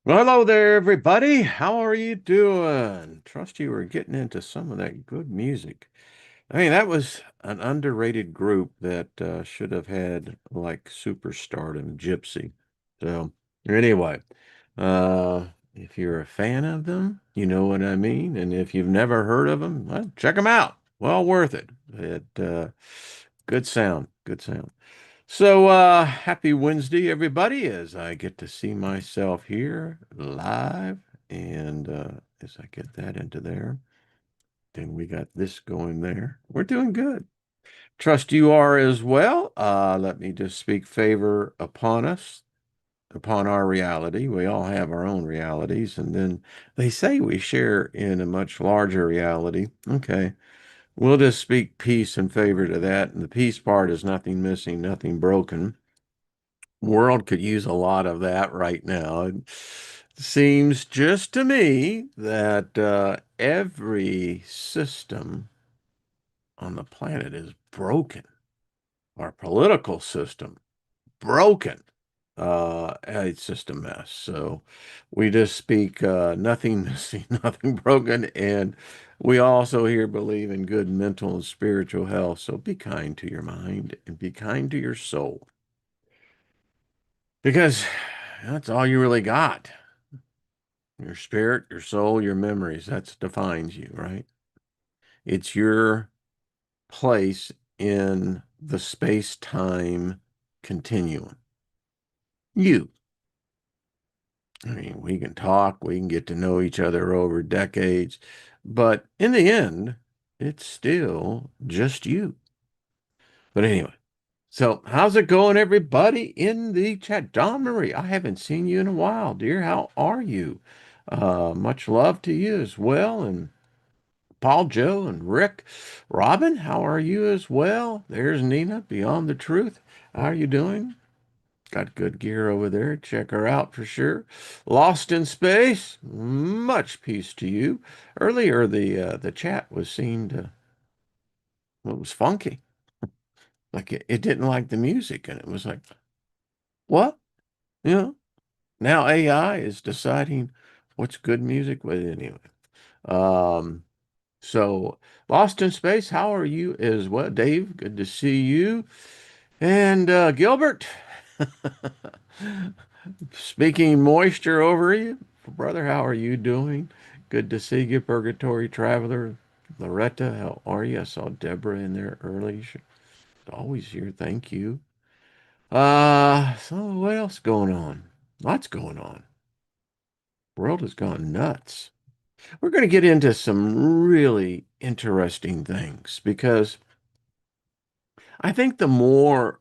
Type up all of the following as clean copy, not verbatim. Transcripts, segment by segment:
Well, hello there, everybody. How are you doing? Trust you were getting into some of that good music. I mean, that was an underrated group that should have had like superstardom, Gypsy. So, anyway, uh, if you're a fan of them, you know what I mean. And if you've never heard of them, well, check them out. Well worth it. Good sound, good sound. So, happy Wednesday, everybody, as I get to see myself here live. And as I get that into there, then we got this going there. We're doing good. Trust you are as well. Let me just speak favor upon us, upon our reality. We all have our own realities, and then they say we share in a much larger reality. Okay. We'll just speak peace and favor to that. And the peace part is nothing missing, nothing broken. World could use a lot of that right now. It seems just to me that every system on the planet is broken. Our political system broken. It's just a mess. So we just speak nothing missing, nothing broken, and we also here believe in good mental and spiritual health. So be kind to your mind and be kind to your soul because that's all you really got. Your spirit, your soul, your memories, that defines you, right? It's your place in the space-time continuum. You. I mean, we can talk, we can get to know each other over decades, but in the end, it's still just you. But anyway, so how's it going, everybody in the chat? Don Marie, I haven't seen you in a while, dear. How are you? Much love to you as well, and Paul, Joe, and Rick. Robin, how are you as well? There's Nina, Beyond the Truth. How are you doing? Got good gear over there. Check her out for sure. Lost in Space, much peace to you. Earlier, the chat was seen to, well, it was funky. Like it didn't like the music, and it was like, what? You know, now AI is deciding what's good music. But anyway, um, so Lost in Space, how are you as well? Dave, good to see you. And Gilbert, speaking moisture over you, brother, how are you doing? Good to see you, Purgatory Traveler. Loretta, how are you? I saw Deborah in there early. She's always here. Thank you. So what else going on? Lots going on. World has gone nuts. We're going to get into some really interesting things because I think the more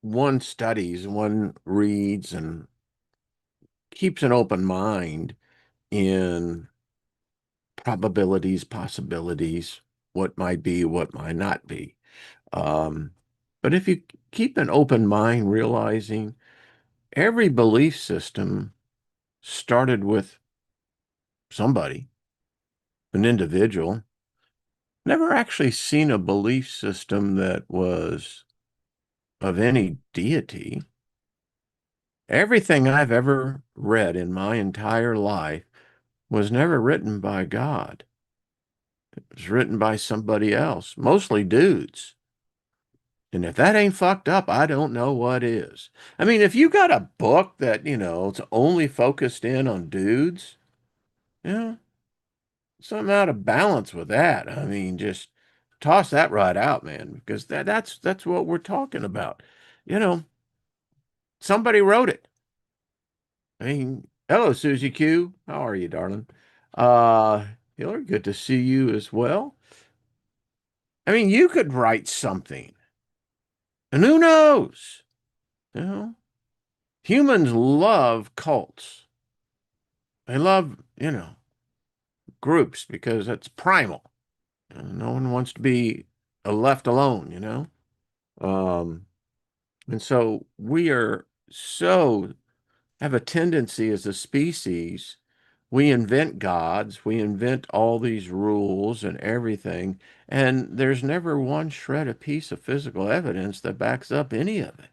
one studies, one reads, and keeps an open mind in probabilities, possibilities, what might be, what might not be. Um, but if you keep an open mind, realizing every belief system started with somebody, an individual, never actually seen a belief system that was of any deity. Everything I've ever read in my entire life was never written by God. It was written by somebody else, mostly dudes. And if that ain't fucked up, I don't know what is. I mean, if you got a book that, it's only focused in on dudes, you know, something out of balance with that. I mean, just toss that right out, man, because that's what we're talking about. You know, somebody wrote it. I mean, hello, Susie Q. How are you, darling? Uh, Hillary, good to see you as well. I mean, you could write something, and who knows? You know, humans love cults. They love, groups because it's primal. No one wants to be left alone, Um, and so we are so have a tendency as a species, we invent gods, we invent all these rules and everything, and there's never one shred of piece of physical evidence that backs up any of it.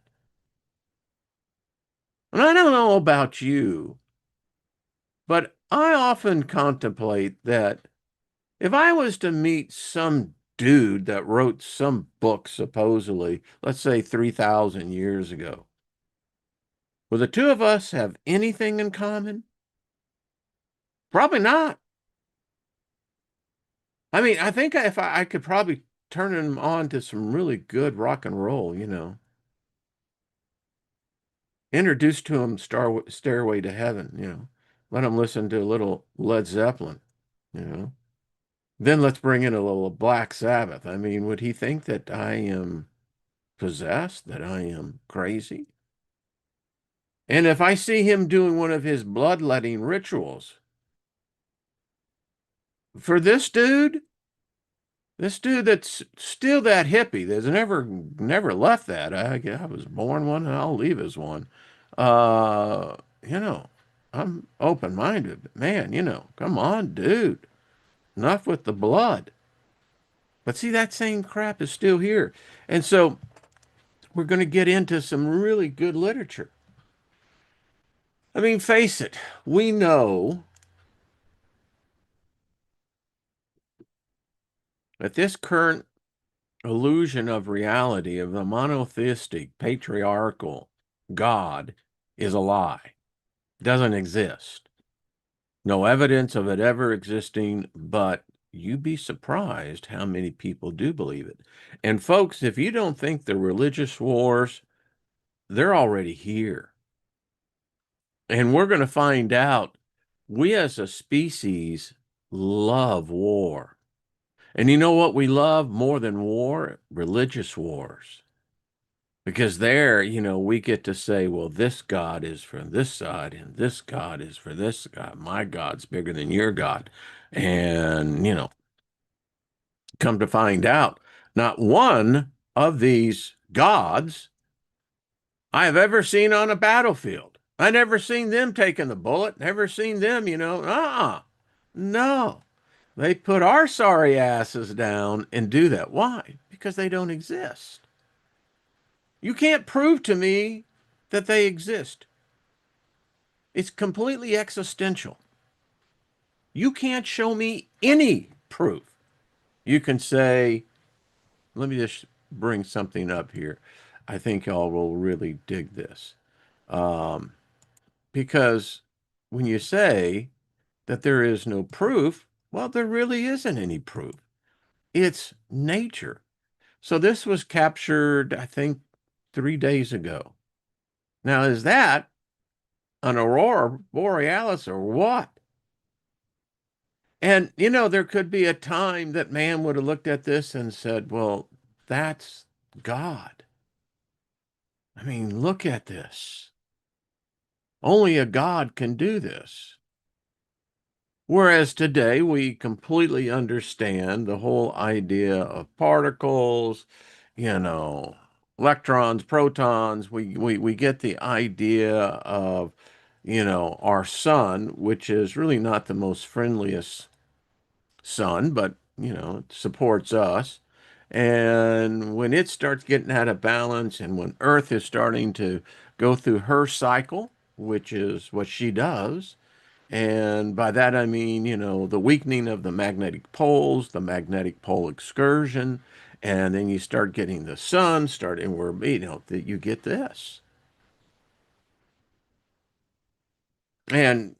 And I don't know about you, But I often contemplate that if I was to meet some dude that wrote some book, supposedly, let's say 3,000 years ago, will the two of us have anything in common? Probably not. I mean, I think if I could probably turn him on to some really good rock and roll, introduce to him Stairway to Heaven, let him listen to a little Led Zeppelin, you know. Then let's bring in a little Black Sabbath. I mean, would he think that I am possessed, that I am crazy? And if I see him doing one of his bloodletting rituals, for this dude that's still that hippie, that's never left that. I was born one and I'll leave as one. Uh, you know, I'm open-minded, but man, come on, dude. Enough with the blood. But see, that same crap is still here. And so we're going to get into some really good literature. I mean, face it, we know that this current illusion of reality of the monotheistic, patriarchal God is a lie. It doesn't exist. No evidence of it ever existing, but you'd be surprised how many people do believe it. And folks, if you don't think the religious wars, they're already here. And we're going to find out we as a species love war. And you know what we love more than war? Religious wars. Because there, we get to say, well, this God is for this side, and this God is for this God. My God's bigger than your God. And, come to find out, not one of these gods I have ever seen on a battlefield. I never seen them taking the bullet, never seen them, no. They put our sorry asses down and do that. Why? Because they don't exist. You can't prove to me that they exist. It's completely existential. You can't show me any proof. You can say, let me just bring something up here. I think y'all will really dig this. Um, because when you say that there is no proof, well, there really isn't any proof. It's nature. So this was captured, I think, 3 days ago. Now, is that an aurora borealis or what? And, there could be a time that man would have looked at this and said, well, that's God. I mean, look at this. Only a God can do this. Whereas today we completely understand the whole idea of particles, you know, electrons, protons. We get the idea of, our sun, which is really not the most friendliest sun, but it supports us. And when it starts getting out of balance, and when Earth is starting to go through her cycle, which is what she does, and by that I mean, the weakening of the magnetic poles, the magnetic pole excursion, and then you start getting the sun starting where, that you get this. And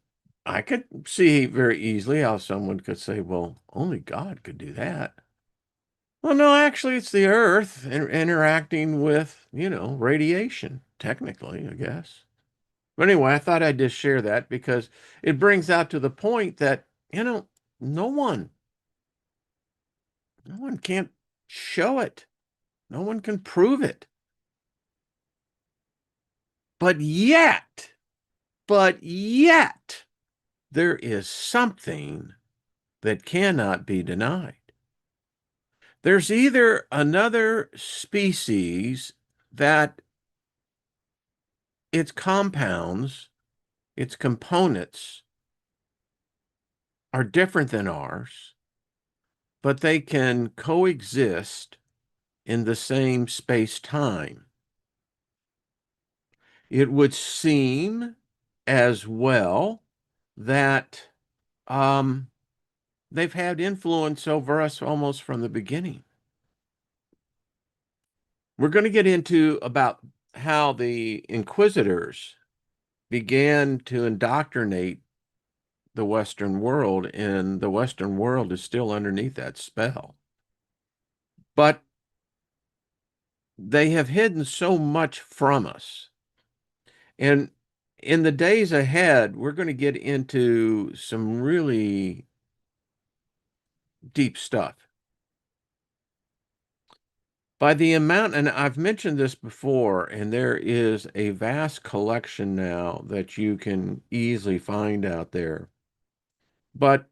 I could see very easily how someone could say, well, only God could do that. Well, no, actually, it's the Earth interacting with, radiation, technically, I guess. But anyway, I thought I'd just share that because it brings out to the point that, no one, no one can't show it. No one can prove it. But yet, but yet, there is something that cannot be denied. There's either another species that its compounds, its components are different than ours, but they can coexist in the same space-time. It would seem as well that um, they've had influence over us almost from the beginning. We're going to get into about how the inquisitors began to indoctrinate the Western world, and the Western world is still underneath that spell. But they have hidden so much from us. And in the days ahead, we're going to get into some really deep stuff. By the amount, and I've mentioned this before, and there is a vast collection now that you can easily find out there. But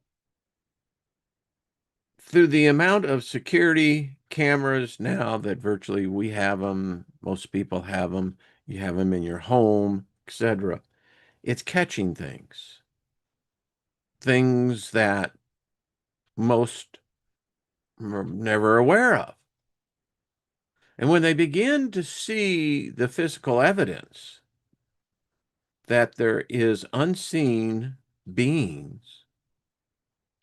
through the amount of security cameras now that virtually we have them, most people have them, you have them in your home, etc. It's catching things that most are never aware of. And when they begin to see the physical evidence that there is unseen beings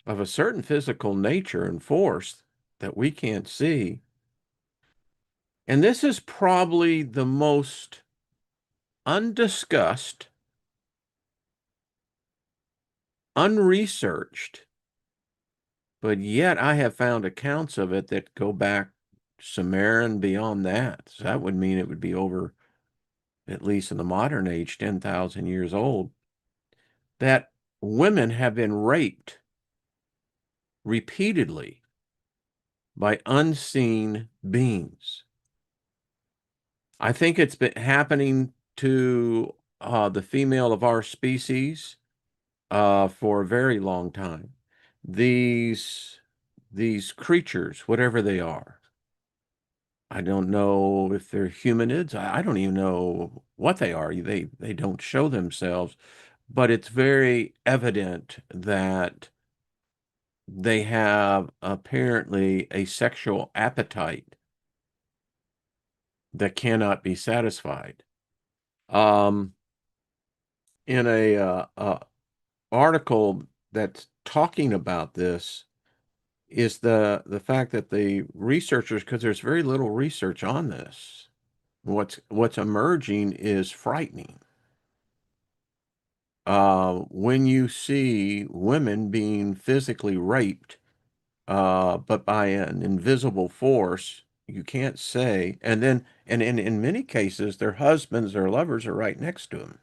of a certain physical nature and force that we can't see, and this is probably the most undiscussed, unresearched, but yet I have found accounts of it that go back Sumerian beyond that. So that would mean it would be over, at least in the modern age, 10,000 years old, that women have been raped repeatedly by unseen beings. I think it's been happening to the female of our species for a very long time. These these creatures, whatever they are, I don't know if they're humanids. I don't even know what they are. They don't show themselves, but it's very evident that they have apparently a sexual appetite that cannot be satisfied. Um, in a article that's talking about this is the fact that the researchers, because there's very little research on this, what's emerging is frightening. When you see women being physically raped, but by an invisible force, you can't say, and then, and in many cases, their husbands or lovers are right next to them.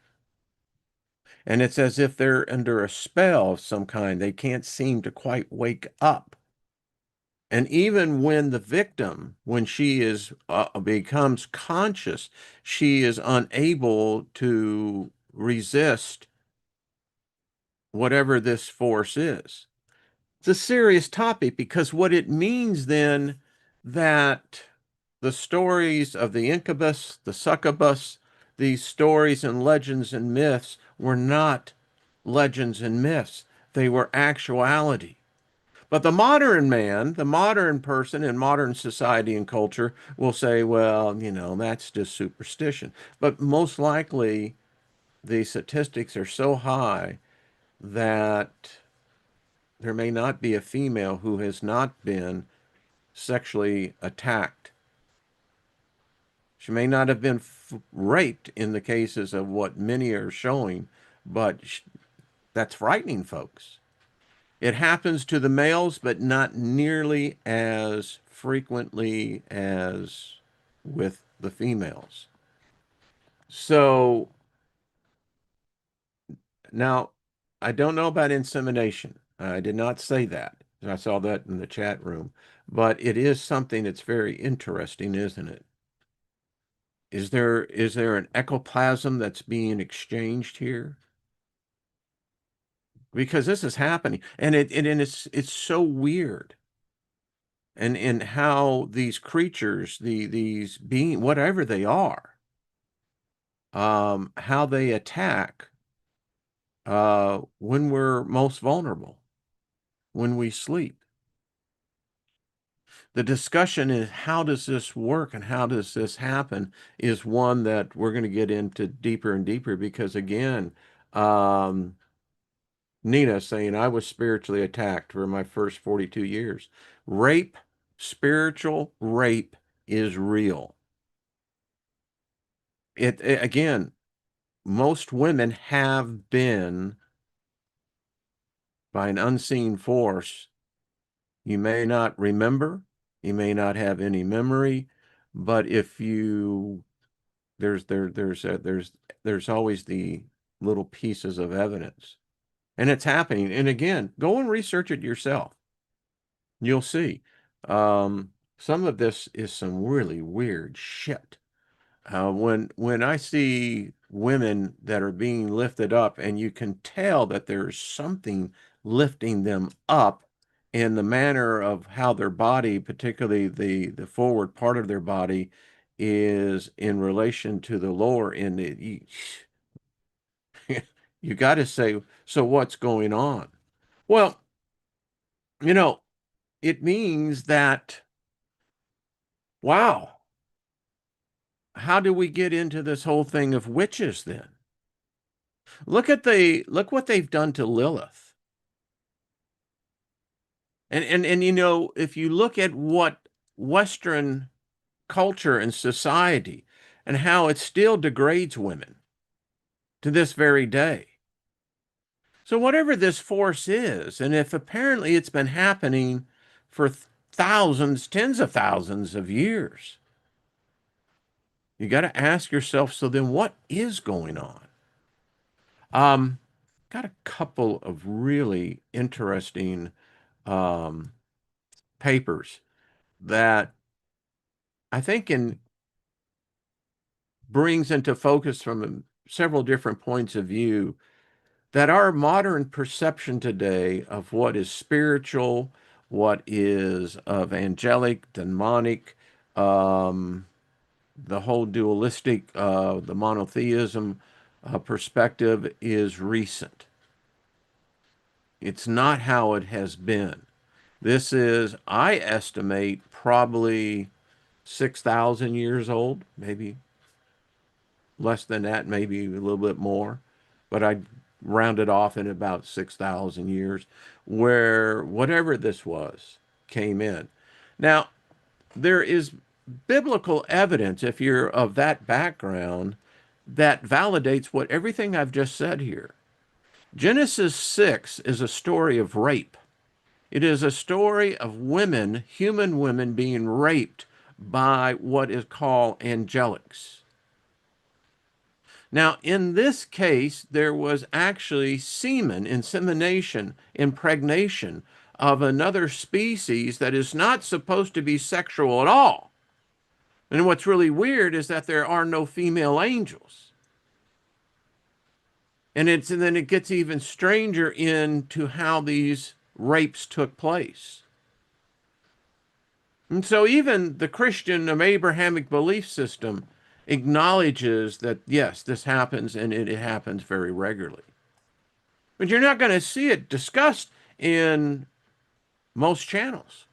And it's as if they're under a spell of some kind. They can't seem to quite wake up. And even when the victim, when she is becomes conscious, she is unable to resist whatever this force is. It's a serious topic because what it means then that the stories of the incubus, the succubus, these stories and legends and myths were not legends and myths. They were actuality. But the modern man, the modern person in modern society and culture will say, well, that's just superstition. But most likely, the statistics are so high that there may not be a female who has not been sexually attacked. She may not have been raped in the cases of what many are showing, but that's frightening, folks. It happens to the males, but not nearly as frequently as with the females. So now, I don't know about insemination. I did not say that. I saw that in the chat room. But it is something that's very interesting, isn't it? Is there an ectoplasm that's being exchanged here? Because this is happening, and it's so weird. And how these creatures, these being whatever they are, how they attack when we're most vulnerable, when we sleep. The discussion is how does this work and how does this happen is one that we're going to get into deeper and deeper because again, um, Nina saying I was spiritually attacked for my first 42 years. Rape, spiritual rape is real. Again, most women have been by an unseen force. You may not remember, you may not have any memory, but if you there's always the little pieces of evidence. And it's happening. And again, go and research it yourself. You'll see. Some of this is some really weird shit. When I see women that are being lifted up, and you can tell that there's something lifting them up in the manner of how their body, particularly the forward part of their body, is in relation to the lower end. You got to say, so what's going on? Well, you know, it means that, wow, how do we get into this whole thing of witches then? Look what they've done to Lilith. And if you look at what Western culture and society and how it still degrades women to this very day. So whatever this force is, and if apparently it's been happening for thousands, tens of thousands of years, you got to ask yourself, so then what is going on? Um, got a couple of really interesting um, papers that I think brings into focus from several different points of view that our modern perception today of what is spiritual, what is of angelic, demonic, um, the whole dualistic, the monotheism perspective is recent. It's not how it has been. This is, I estimate, probably 6,000 years old, maybe less than that, maybe a little bit more, but I round it off in about 6,000 years, where whatever this was came in. Now, there is biblical evidence, if you're of that background, that validates what everything I've just said here. Genesis 6 is a story of rape. It is a story of women, human women, being raped by what is called angelics. Now, in this case, there was actually semen, insemination, impregnation of another species that is not supposed to be sexual at all. And what's really weird is that there are no female angels. And then it gets even stranger into how these rapes took place. And so even the Christian Abrahamic belief system acknowledges that, yes, this happens and it happens very regularly. But you're not going to see it discussed in most channels.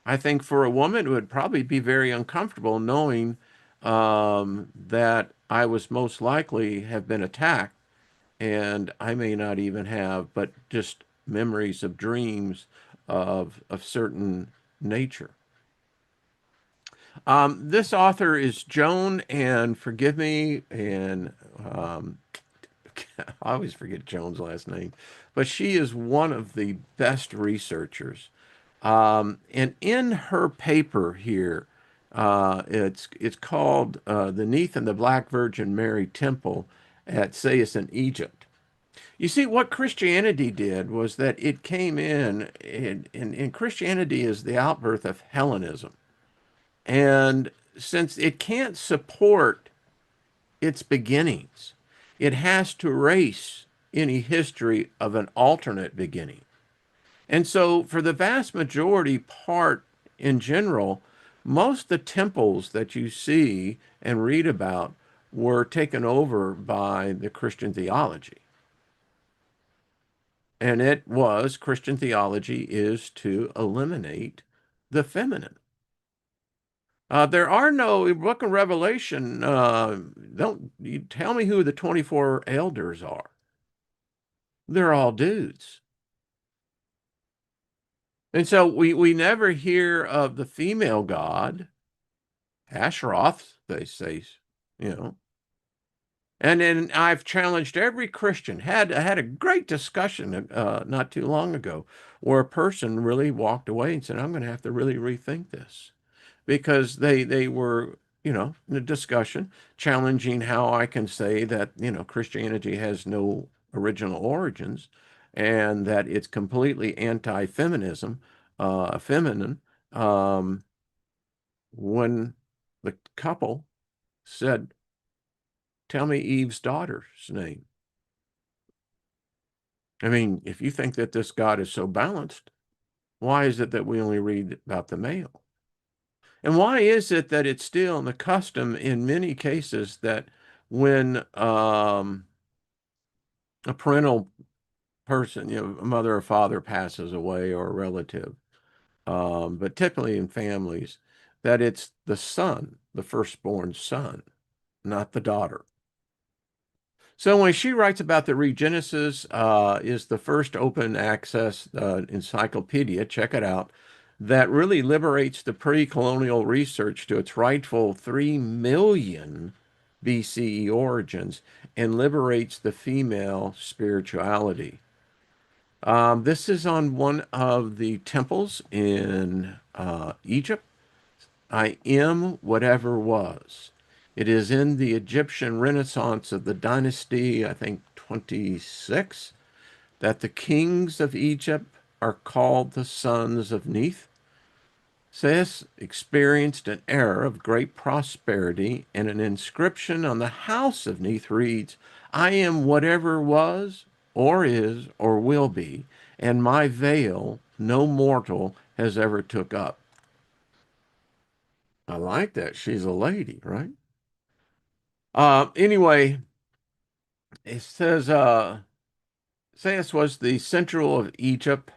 I think for a woman, it would probably be very uncomfortable knowing that I was most likely have been attacked, and I may not even have, but just memories of dreams of certain nature. This author is Joan, and forgive me, and I always forget Joan's last name, but she is one of the best researchers. And in her paper here, it's called "The Neath and the Black Virgin Mary Temple at Sais in Egypt." You see, what Christianity did was that it came in Christianity is the outbirth of Hellenism. And since it can't support its beginnings, it has to erase any history of an alternate beginning. And so, for the vast majority part in general, most of the temples that you see and read about were taken over by the Christian theology. And Christian theology is to eliminate the feminine. There are no Book of Revelation. Don't you tell me who the 24 elders are. They're all dudes. And so we never hear of the female god, Asheroth, they say, you know. And then I've challenged every Christian. Had a great discussion not too long ago, where a person really walked away and said, "I'm going to have to really rethink this," because they were, in a discussion challenging how I can say that, Christianity has no original origins and that it's completely anti-feminism, feminine, um, when the couple said, "Tell me Eve's daughter's name." I mean, if you think that this God is so balanced, why is it that we only read about the male? And why is it that it's still in the custom in many cases that when a parental person, a mother or father passes away or a relative, but typically in families, that it's the son, the firstborn son, not the daughter. So when she writes about the Regenesis, is the first open access encyclopedia, check it out, that really liberates the pre-colonial research to its rightful 3 million BCE origins and liberates the female spirituality. This is on one of the temples in Egypt. I am whatever was. It is in the Egyptian Renaissance of the dynasty, I think 26, that the kings of Egypt are called the sons of Neith. Sais experienced an era of great prosperity, and an inscription on the house of Neith reads, "I am whatever was, or is, or will be, and my veil no mortal has ever took up." I like that. She's a lady, right? Anyway, it says Sais was the central of Egypt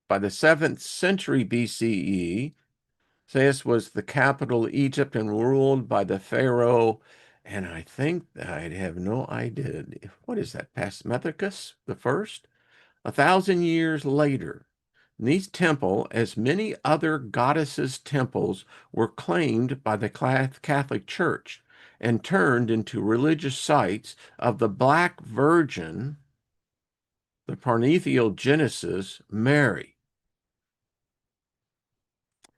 by the 7th century BCE. Sais was the capital of Egypt and ruled by the pharaoh, and I think I have no idea. What is that? Pasmethicus the first? 1,000 years later, Neith's temple, as many other goddesses' temples, were claimed by the Catholic Church and turned into religious sites of the Black Virgin, the Parnithial Genesis, Mary.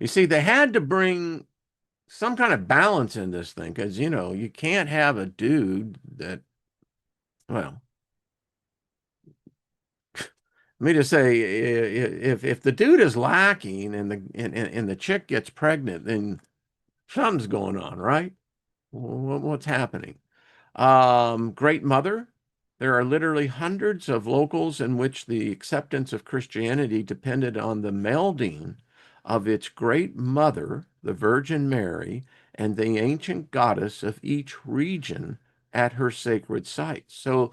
You see, they had to bring some kind of balance in this thing because, you can't have a dude that, well, let me just say, if the dude is lacking and the chick gets pregnant, then something's going on, right? What's happening? Great Mother. There are literally hundreds of locals in which the acceptance of Christianity depended on the melding of its Great Mother, the Virgin Mary, and the ancient goddess of each region at her sacred sites. So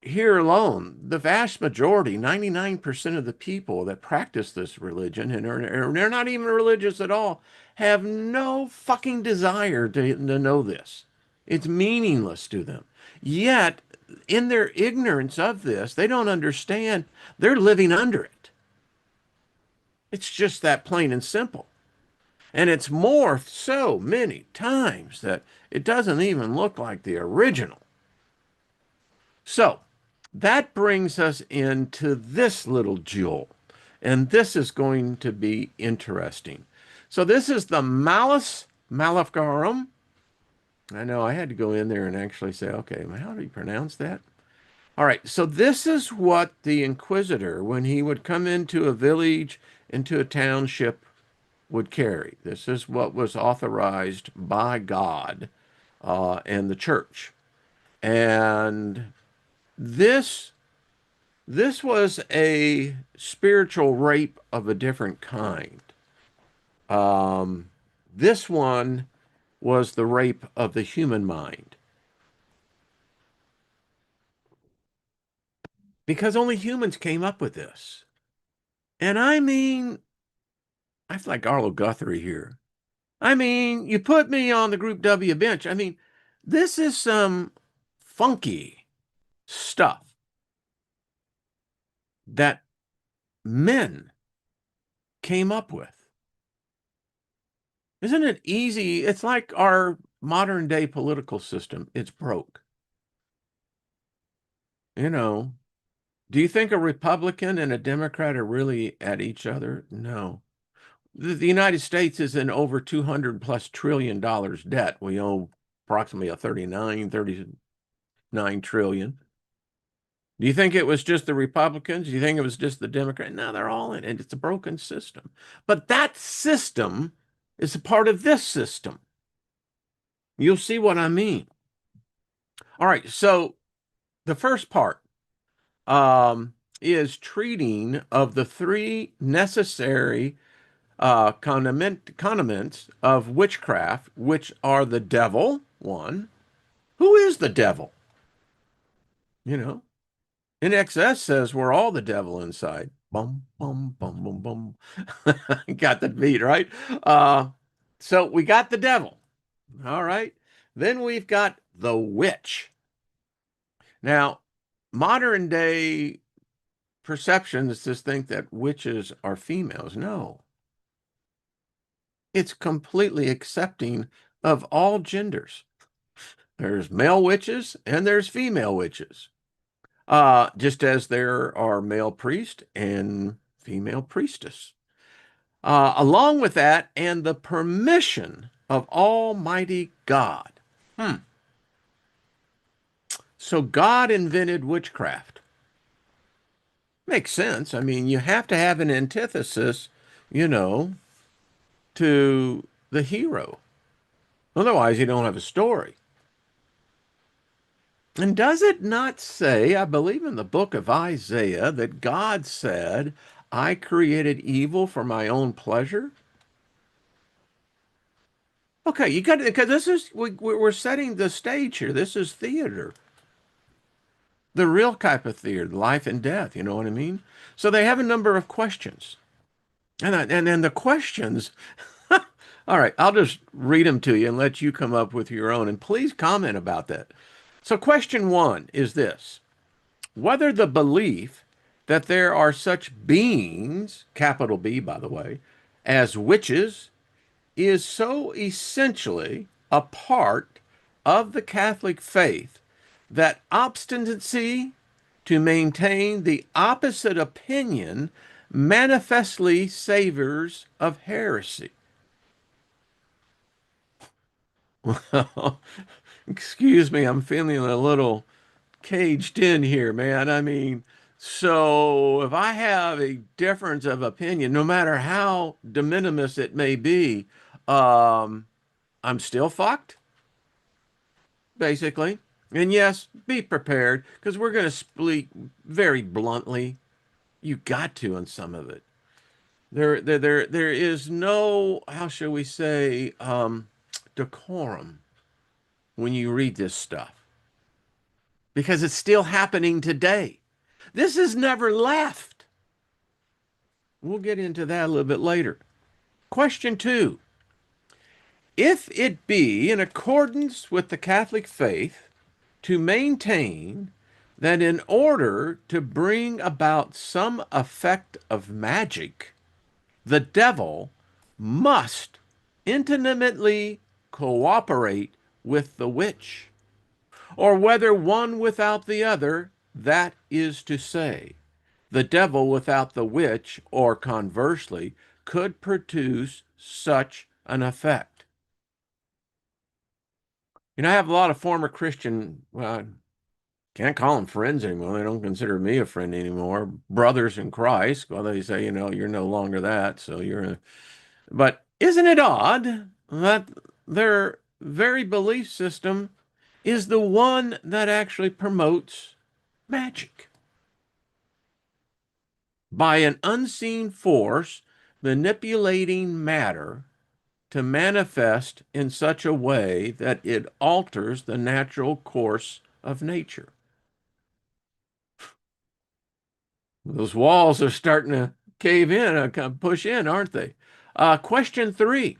here alone, the vast majority, 99% of the people that practice this religion, and they're not even religious at all, have no fucking desire to know this. It's meaningless to them. Yet, in their ignorance of this, they don't understand they're living under it. It's just that plain and simple. And it's morphed so many times that it doesn't even look like the original. So, that brings us into this little jewel. And this is going to be interesting. So this is the Malleus Maleficarum. I know I had to go in there and actually say, okay, how do you pronounce that? All right, so this is what the Inquisitor, when he would come into a village, into a township, would carry. This is what was authorized by God and the church. And this This was a spiritual rape of a different kind. Um, this one was the rape of the human mind because only humans came up with this. And I mean, I feel like Arlo Guthrie here. I mean, you put me on the Group W bench. I mean, this is some funky stuff. that men came up with. Isn't it easy? It's like our modern day political system. It's broke. You know, do you think a Republican and a Democrat are really at each other? No. The United States is in over 200 plus trillion dollars debt. We owe approximately a 39 trillion. Do you think it was just the Republicans? Do you think it was just the Democrats? No, they're all in it. It's a broken system. But that system is a part of this system. You'll see what I mean. All right, so the first part is treating of the three necessary condiments of witchcraft, which are the devil, one. Who is the devil? You know, in excess says we're all the devil inside. Bum, bum, bum, bum, bum. Got the beat, right? So we got the devil. All right. Then we've got the witch. Now, modern day perceptions just think that witches are females. No, it's completely accepting of all genders. There's male witches and there's female witches. Just as there are male priest and female priestess. Along with that, and the permission of Almighty God. So God invented witchcraft. Makes sense. I mean, you have to have an antithesis, you know, to the hero. Otherwise, you don't have a story. And does it not say, I believe in the book of Isaiah, that God said, I created evil for my own pleasure? Okay, you got to, because this is, we're setting the stage here. This is theater, the real type of theater, life and death, you know what I mean? So they have a number of questions. And then the questions, all right, I'll just read them to you and let you come up with your own. And please comment about that. So, question one is this: whether the belief that there are such beings, capital B, by the way, as witches, is so essentially a part of the Catholic faith that obstinacy to maintain the opposite opinion manifestly savors of heresy. Well, excuse me, I'm feeling a little caged in here, man. I mean, so if I have a difference of opinion, no matter how de minimis it may be, um, I'm still fucked, basically. And yes, be prepared because we're going to speak very bluntly. You got to on some of it. There is no, how shall we say, decorum when you read this stuff because it's still happening today. This has never left. We'll get into that a little bit later. Question two: if it be in accordance with the Catholic faith to maintain that in order to bring about some effect of magic, the devil must intimately cooperate with the witch, or whether one without the other, that is to say, the devil without the witch, or conversely, could produce such an effect. You know, I have a lot of former Christian, well, I can't call them friends anymore. They don't consider me a friend anymore. Brothers in Christ. Well, they say, you know, you're no longer that. So you're, but isn't it odd that their very belief system is the one that actually promotes magic? By an unseen force manipulating matter to manifest in such a way that it alters the natural course of nature. Those walls are starting to cave in, push in, aren't they? Question three: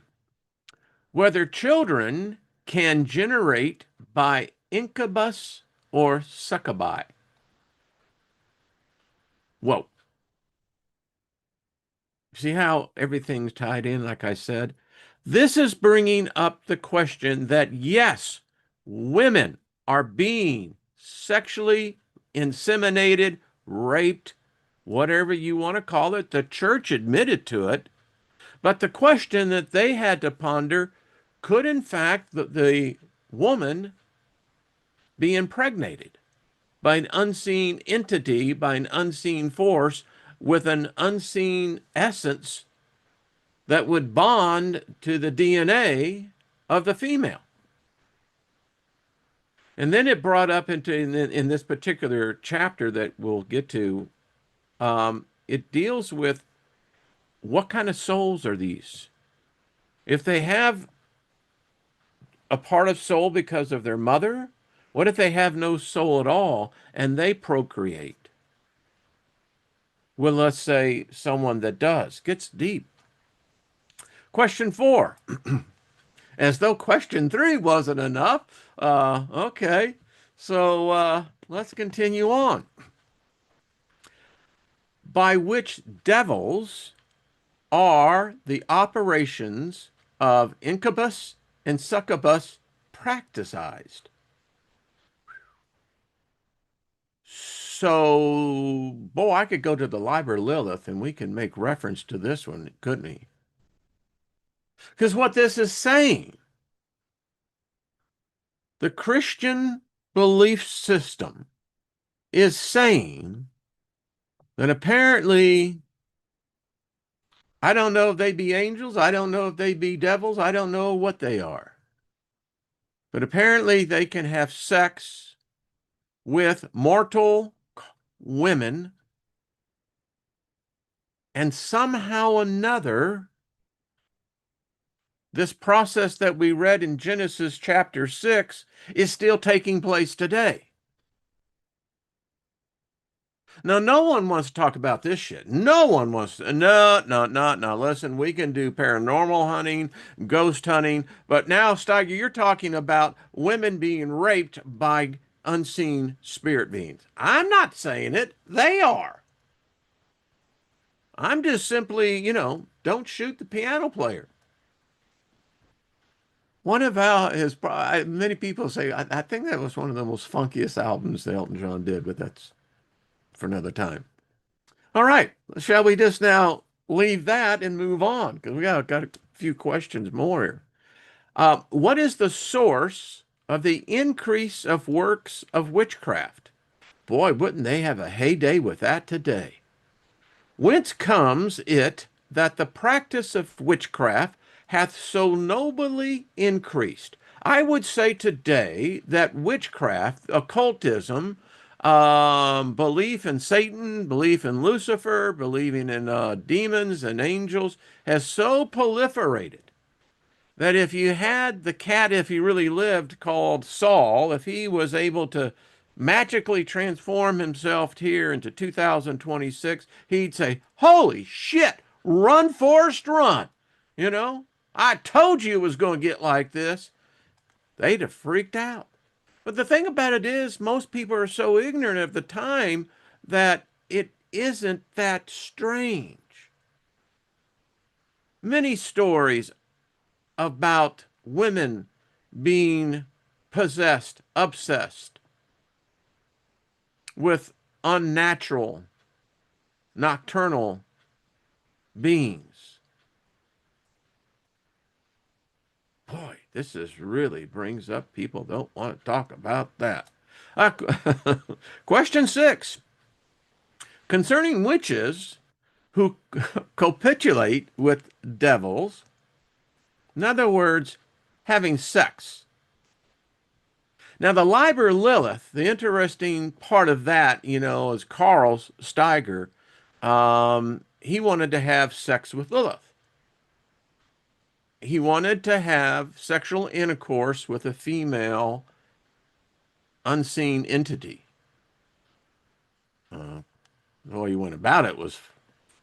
whether children can generate by incubus or succubi. Whoa. See how everything's tied in, like I said? This is bringing up the question that yes, women are being sexually inseminated, raped, whatever you want to call it. The church admitted to it. But the question that they had to ponder, could in fact the woman be impregnated by an unseen entity, by an unseen force, with an unseen essence that would bond to the DNA of the female? And then it brought up into in this particular chapter that we'll get to, it deals with what kind of souls are these? If they have a part of soul because of their mother, what if they have no soul at all and they procreate? Well, let's say someone that does. Gets deep. Question 4. As though question 3 wasn't enough. Okay. So let's continue on. By which devils are the operations of incubus and succubus practicized? So, boy, I could go to the Liber Lilith and we can make reference to this one, couldn't we? Because what this is saying, the Christian belief system is saying that apparently, I don't know if they be angels, I don't know if they be devils, I don't know what they are. But apparently they can have sex with mortal women, and somehow or another, this process that we read in Genesis chapter 6 is still taking place today. Now, no one wants to talk about this shit. No one wants to. No. Listen, we can do paranormal hunting, ghost hunting, but now, Steiger, you're talking about women being raped by unseen spirit beings. I'm not saying it. They are. I'm just simply, don't shoot the piano player. One of his, many people say, I think that was one of the most funkiest albums that Elton John did, but that's for another time. All right, shall we just now leave that and move on? Because we got a few questions more here. What is the source of the increase of works of witchcraft? Boy, wouldn't they have a heyday with that today? Whence comes it that the practice of witchcraft hath so nobly increased? I would say today that witchcraft, occultism, belief in Satan, belief in Lucifer, believing in demons and angels has so proliferated that if you had the cat, if he really lived, called Saul, if he was able to magically transform himself here into 2026, he'd say, holy shit, run, Forrest, run. You know, I told you it was going to get like this. They'd have freaked out. But the thing about it is, most people are so ignorant of the time that it isn't that strange. Many stories about women being possessed, obsessed with unnatural, nocturnal beings. Boy, this is really brings up people don't want to talk about that. Uh, Question 6. Concerning witches who copulate with devils, in other words, having sex. Now, the Liber Lilith, the interesting part of that, is Carl Steiger. He wanted to have sex with Lilith. He wanted to have sexual intercourse with a female unseen entity. The way he went about it was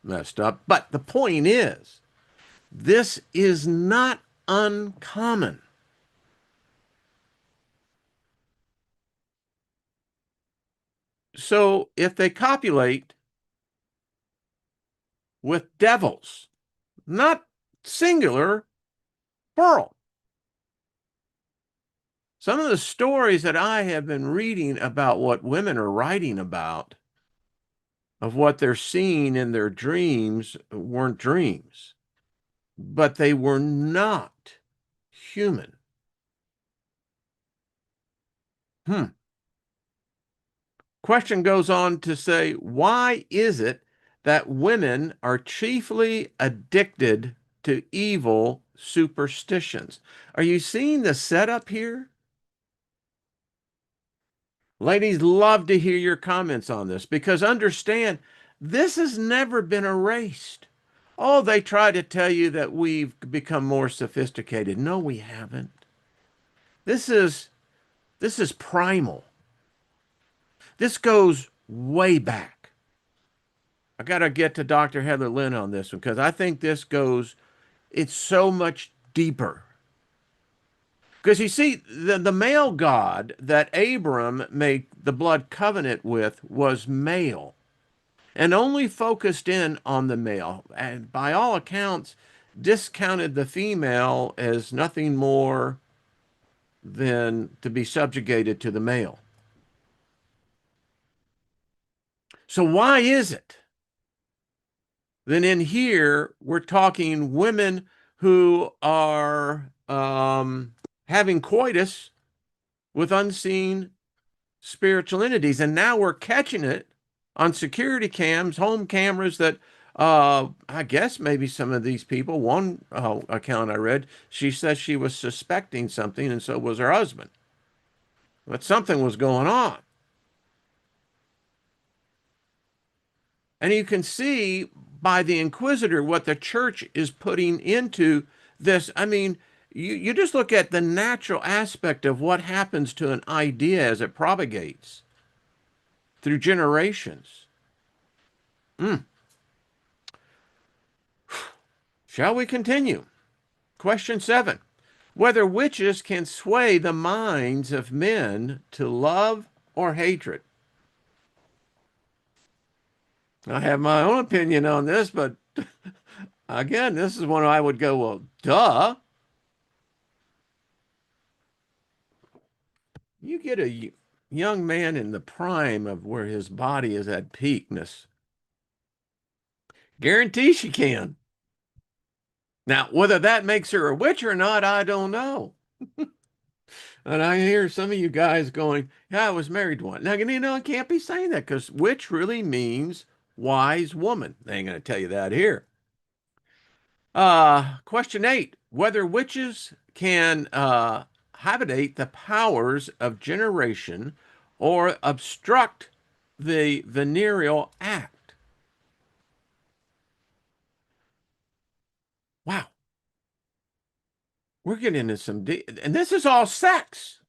messed up. But the point is, this is not uncommon. So if they copulate, with devils, not singular, plural. Some of the stories that I have been reading about what women are writing about, of what they're seeing in their dreams, weren't dreams, but they were not human. Hmm. Question goes on to say, why is it that women are chiefly addicted to evil superstitions? Are you seeing the setup here? Ladies, love to hear your comments on this because understand this has never been erased. Oh, they try to tell you that we've become more sophisticated. No, we haven't. This is this is primal. This goes way back. I got to get to Dr. Heather Lynn on this one because I think this goes, it's so much deeper. Because you see, the male god that Abram made the blood covenant with was male and only focused in on the male. And by all accounts, discounted the female as nothing more than to be subjugated to the male. So, why is it then in here we're talking women who are having coitus with unseen spiritual entities, and now we're catching it on security cams, home cameras that I guess maybe some of these people, one account I read, she said she was suspecting something, and so was her husband. But something was going on. And you can see by the Inquisitor what the church is putting into this. I mean, you just look at the natural aspect of what happens to an idea as it propagates through generations. Mm. Shall we continue? Question 7. Whether witches can sway the minds of men to love or hatred. I have my own opinion on this, but again, this is one I would go, well, duh. You get a young man in the prime of where his body is at peakness. Guarantee she can. Now, whether that makes her a witch or not, I don't know. And I hear some of you guys going, yeah, I was married to one. Now, I can't be saying that because witch really means wise woman. They ain't going to tell you that here. Question 8, whether witches can habitate the powers of generation or obstruct the venereal act. Wow, we're getting into some deep, and this is all sex.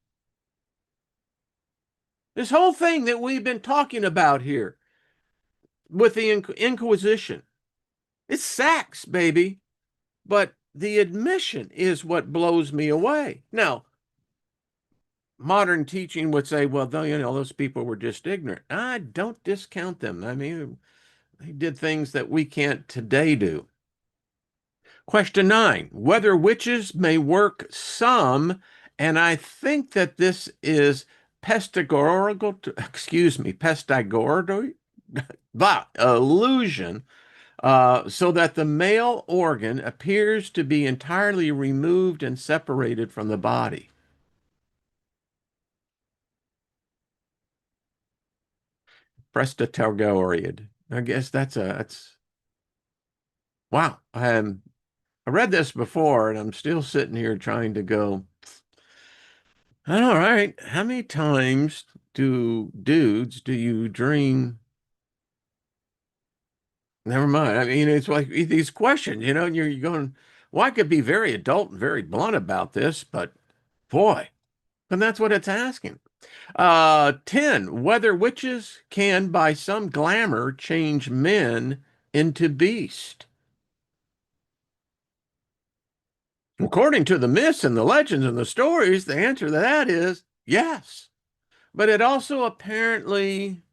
This whole thing that we've been talking about here with the Inquisition, it's sex, baby. But the admission is what blows me away. Now, modern teaching would say, well, those people were just ignorant. I don't discount them. I mean, they did things that we can't today do. Question 9, whether witches may work some, and I think that this is pestigorical, illusion, so that the male organ appears to be entirely removed and separated from the body. Prestatagorid. I guess that's wow. I read this before and I'm still sitting here trying to go, all right, how many times do you dream? Never mind. I mean, it's like these questions, and you're going, well, I could be very adult and very blunt about this, but boy, and that's what it's asking. 10, whether witches can, by some glamour, change men into beast. According to the myths and the legends and the stories, the answer to that is yes. But it also apparently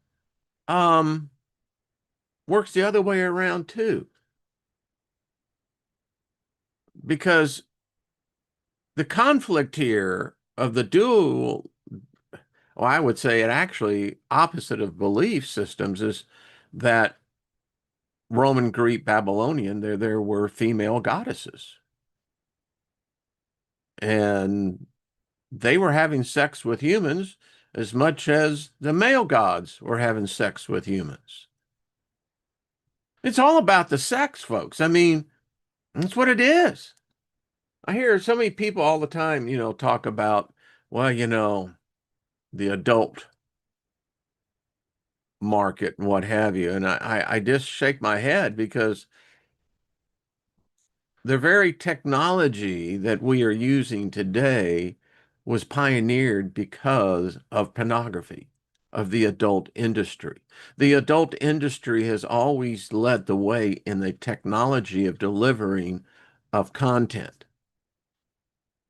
works the other way around too. because the conflict here of the dual, well, I would say it actually opposite of belief systems is that Roman, Greek, Babylonian, there were female goddesses. And they were having sex with humans as much as the male gods were having sex with humans. It's all about the sex, folks. I mean, that's what it is. I hear so many people all the time, talk about, well, the adult market and what have you. And I just shake my head because the very technology that we are using today was pioneered because of pornography, of the adult industry. The adult industry has always led the way in the technology of delivering of content.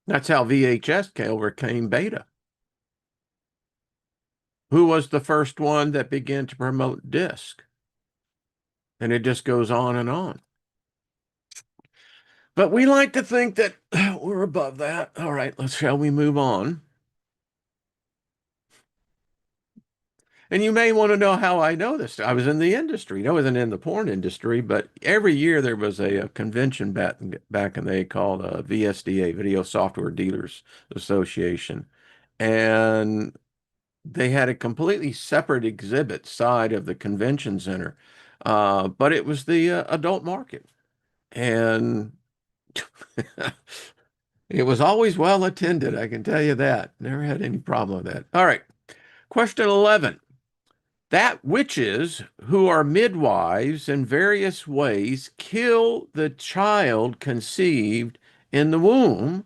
That's how VHS overcame beta. Who was the first one that began to promote disc? And it just goes on and on. But we like to think that we're above that. All right, shall we move on? And you may want to know how I know this. I was in the industry. I wasn't in the porn industry, but every year there was a convention back and they called VSDA, Video Software Dealers Association. And they had a completely separate exhibit side of the convention center, but it was the adult market. And it was always well attended, I can tell you that. Never had any problem with that. All right. Question 11. That witches who are midwives in various ways kill the child conceived in the womb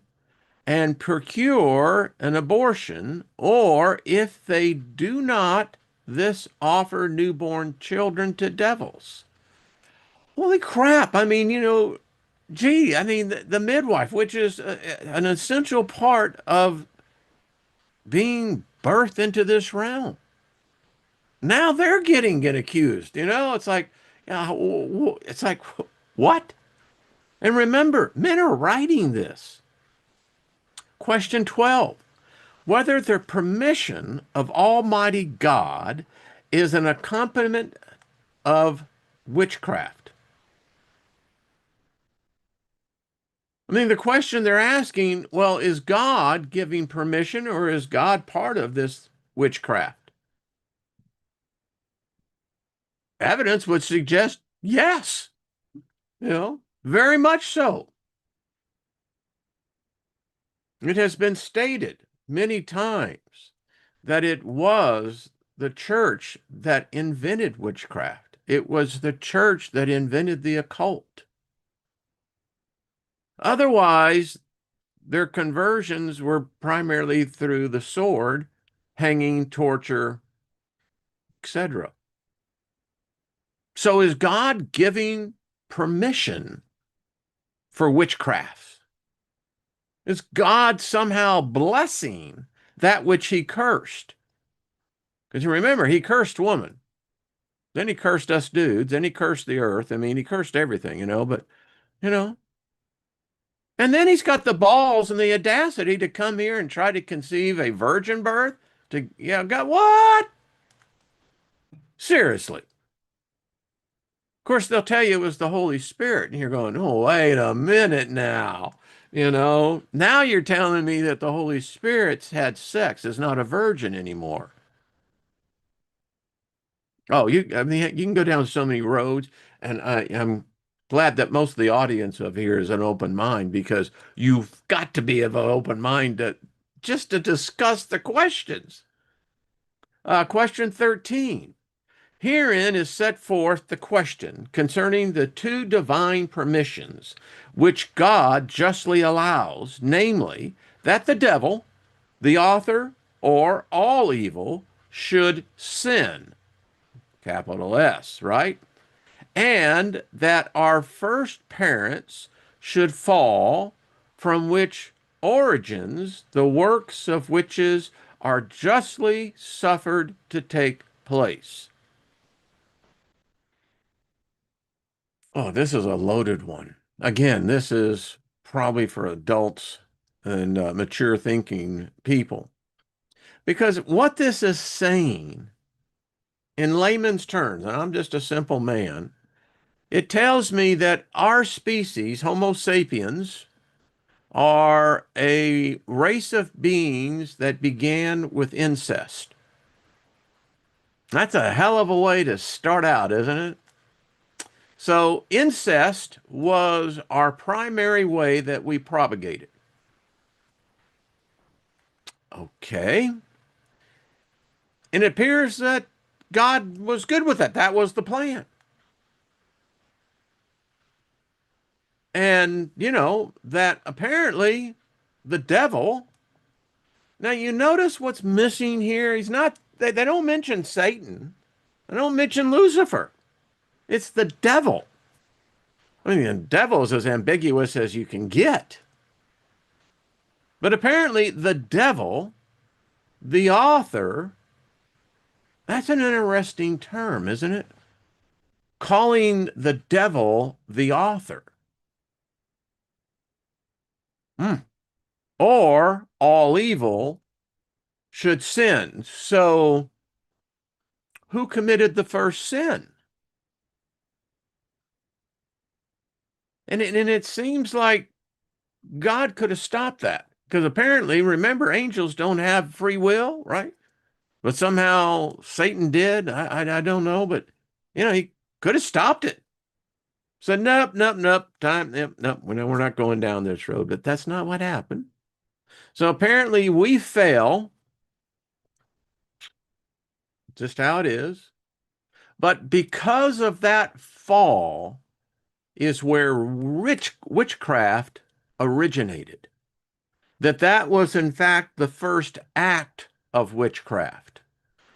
and procure an abortion, or if they do not, this offer newborn children to devils. Holy crap. I mean, gee, I mean, the midwife, which is an essential part of being birthed into this realm. Now they're get accused. It's like, it's like, what? And remember, men are writing this. Question 12. Whether the permission of Almighty God is an accompaniment of witchcraft. I mean, the question they're asking, well, is God giving permission or is God part of this witchcraft? Evidence would suggest yes, very much so. It has been stated many times that it was the church that invented witchcraft. It was the church that invented the occult. Otherwise, their conversions were primarily through the sword, hanging, torture, etc. So is God giving permission for witchcraft? Is God somehow blessing that which he cursed? Because you remember, he cursed woman. Then he cursed us dudes. Then he cursed the earth. I mean, he cursed everything, but, you know. And then he's got the balls and the audacity to come here and try to conceive a virgin birth. God, what? Seriously. Of course, they'll tell you it was the Holy Spirit. And you're going, oh, wait a minute now. Now you're telling me that the Holy Spirit's had sex, is not a virgin anymore. Oh, I mean, you can go down so many roads, and I'm glad that most of the audience of here is an open mind because you've got to be of an open mind just to discuss the questions. Question 13. Herein is set forth the question concerning the two divine permissions which God justly allows, namely, that the devil, the author, or all evil, should sin, capital S, right? And that our first parents should fall, from which origins the works of witches are justly suffered to take place. Oh, this is a loaded one. Again, this is probably for adults and mature thinking people. Because what this is saying in layman's terms, and I'm just a simple man, it tells me that our species, Homo sapiens, are a race of beings that began with incest. That's a hell of a way to start out, isn't it? So, incest was our primary way that we propagated. Okay. And it appears that God was good with that. That was the plan. And, that apparently the devil. Now, you notice what's missing here? He's not, they don't mention Satan, they don't mention Lucifer. It's the devil. I mean, the devil is as ambiguous as you can get. But apparently, the devil, the author, that's an interesting term, isn't it? Calling the devil the author. Hmm. Or all evil should sin. So, who committed the first sin? And it seems like God could have stopped that. Because apparently, remember, angels don't have free will, right? But somehow Satan did. I don't know, but he could have stopped it. Said, nope, nope, nope, time, nope, nope. We're not going down this road. But that's not what happened. So apparently we fail, just how it is. But because of that fall is where witchcraft originated. That was in fact the first act of witchcraft,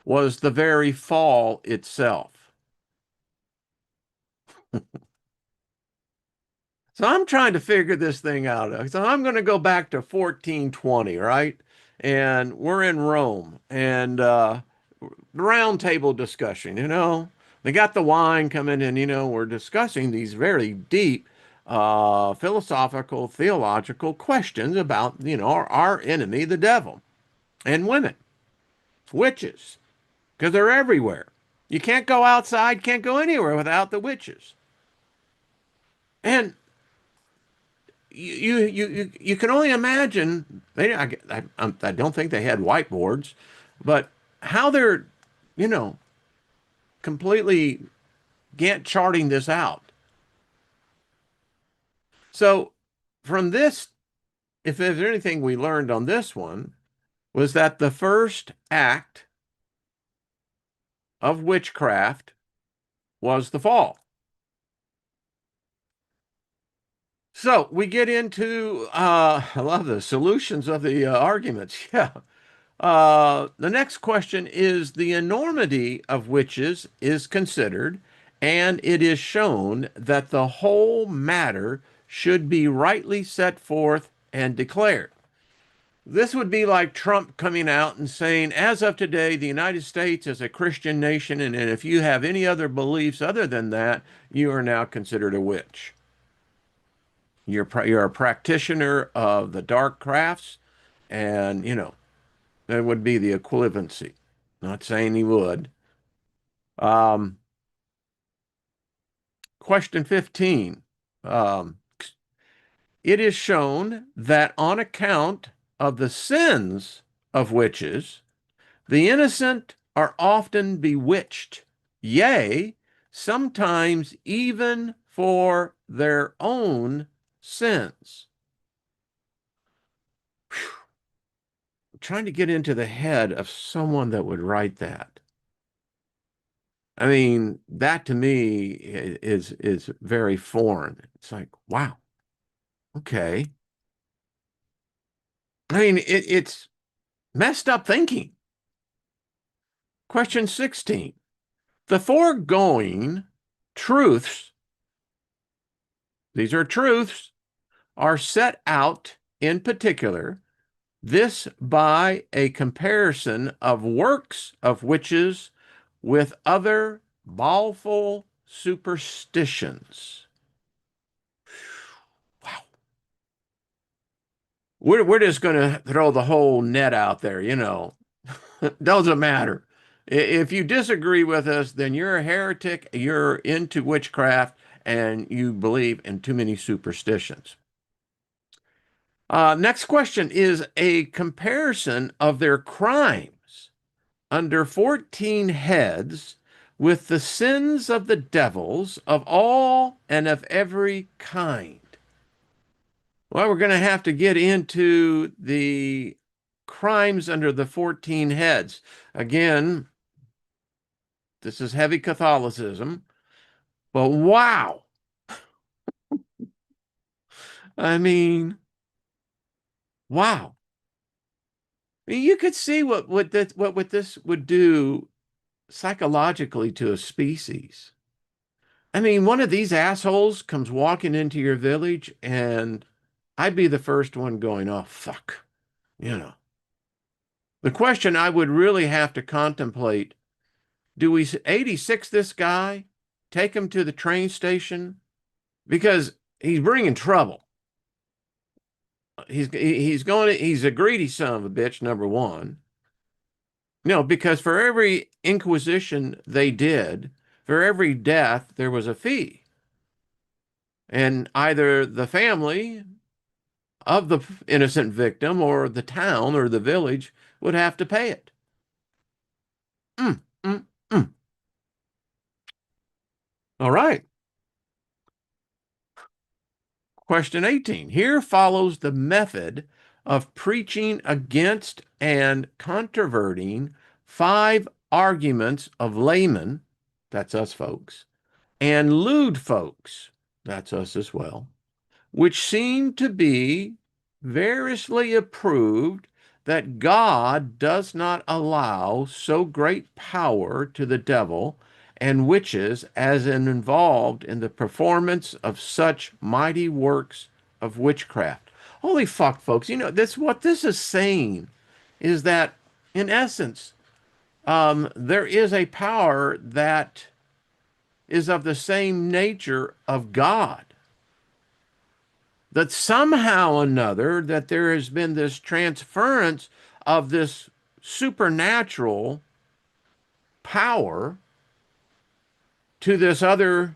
was the very fall itself. So I'm trying to figure this thing out. So I'm going to go back to 1420, right? And we're in Rome, and round table discussion, They got the wine coming in, we're discussing these very deep philosophical, theological questions about, our enemy, the devil, and women, witches, because they're everywhere. You can't go outside, can't go anywhere without the witches. And you can only imagine. I don't think they had whiteboards, but how they're, you know, completely Gantt charting this out. So from this, if there's anything we learned on this one, was that the first act of witchcraft was the fall. So we get into, I love the solutions of the arguments. Yeah. The next question is the enormity of witches is considered, and it is shown that the whole matter should be rightly set forth and declared. This would be like Trump coming out and saying, as of today, the United States is a Christian nation, and if you have any other beliefs other than that, you are now considered a witch. You're a practitioner of the dark crafts, and that would be the equivalency. Not saying he would. Um, Question 15. Um, it is shown that on account of the sins of witches, the innocent are often bewitched, yea, sometimes even for their own sins. I'm trying to get into the head of someone that would write that. I mean, that to me is very foreign. It's like, wow, okay. I mean, it's messed up thinking. Question 16. The foregoing truths, these are truths, are set out in particular, this by a comparison of works of witches with other baleful superstitions. Wow. We're just going to throw the whole net out there, you know. Doesn't matter. If you disagree with us, then you're a heretic, you're into witchcraft, and you believe in too many superstitions. Next question is a comparison of their crimes under 14 heads with the sins of the devils of all and of every kind. Well, we're going to have to get into the crimes under the 14 heads. Again, this is heavy Catholicism, but wow. I mean, wow. You could see what this would do psychologically to a species. I mean, one of these assholes comes walking into your village, and I'd be the first one going, oh, fuck. You know, the question I would really have to contemplate, do we 86 this guy, take him to the train station? Because he's bringing trouble. He's a greedy son of a bitch, number one. No, because for every inquisition they did, for every death, there was a fee. And either the family of the innocent victim or the town or the village would have to pay it. Mm, mm, mm. All right. Question 18. Here follows the method of preaching against and controverting 5 arguments of laymen, that's us folks, and lewd folks, that's us as well, which seem to be variously approved that God does not allow so great power to the devil and witches as involved in the performance of such mighty works of witchcraft. Holy fuck, folks. You know, this what this is saying is that in essence, there is a power that is of the same nature of God, that somehow or another that there has been this transference of this supernatural power to this other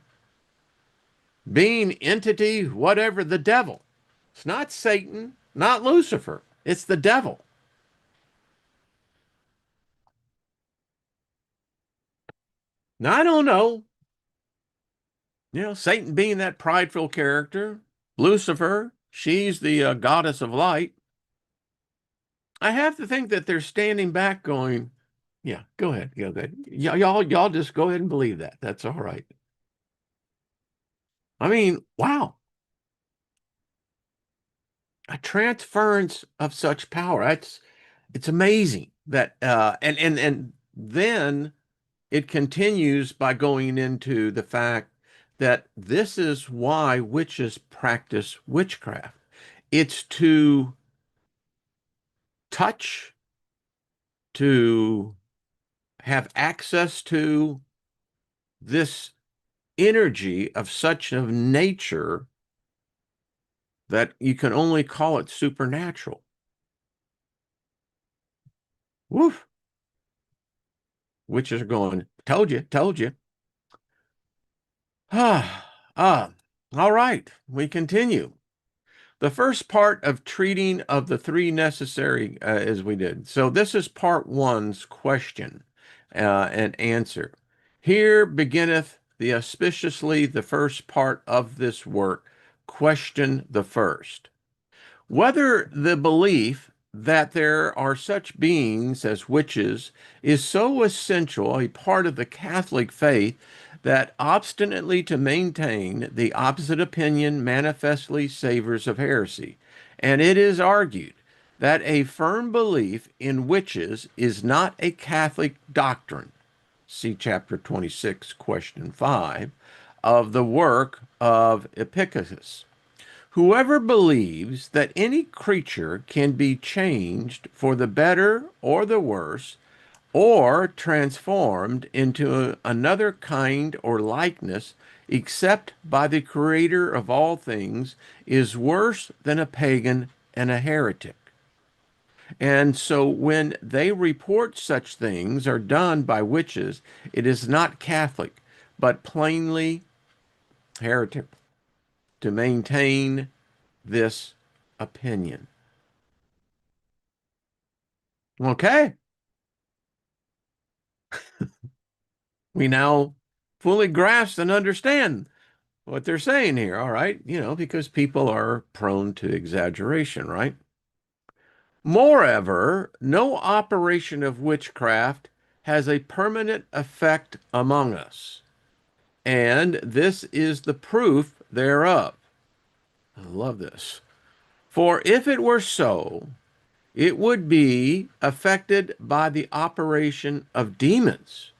being, entity, whatever, the devil. It's not Satan, not Lucifer, it's the devil. Now I don't know, you know, Satan being that prideful character, Lucifer, she's the goddess of light. I have to think that they're standing back going, yeah, go ahead. Go ahead. Y'all just go ahead and believe that. That's all right. I mean, wow. A transference of such power. It's amazing that and then it continues by going into the fact that this is why witches practice witchcraft. It's to touch, to have access to this energy of such a nature that you can only call it supernatural. Woof. Witches are going, told you, told you. All right, we continue. The first part of treating of the 3 necessary as we did. So this is part 1's question and answer. Here beginneth the auspiciously the first part of this work. Question the first. Whether the belief that there are such beings as witches is so essential a part of the Catholic faith that obstinately to maintain the opposite opinion manifestly savors of heresy. And it is argued that a firm belief in witches is not a Catholic doctrine. See chapter 26, question 5 of the work of Epictetus. Whoever believes that any creature can be changed for the better or the worse, or transformed into another kind or likeness, except by the Creator of all things, is worse than a pagan and a heretic. And so when they report such things are done by witches, it is not Catholic, but plainly heretic to maintain this opinion. Okay, we now fully grasp and understand what they're saying here. All right, because people are prone to exaggeration, right? Moreover, no operation of witchcraft has a permanent effect among us, and this is the proof thereof. I love this. For if it were so, it would be affected by the operation of demons.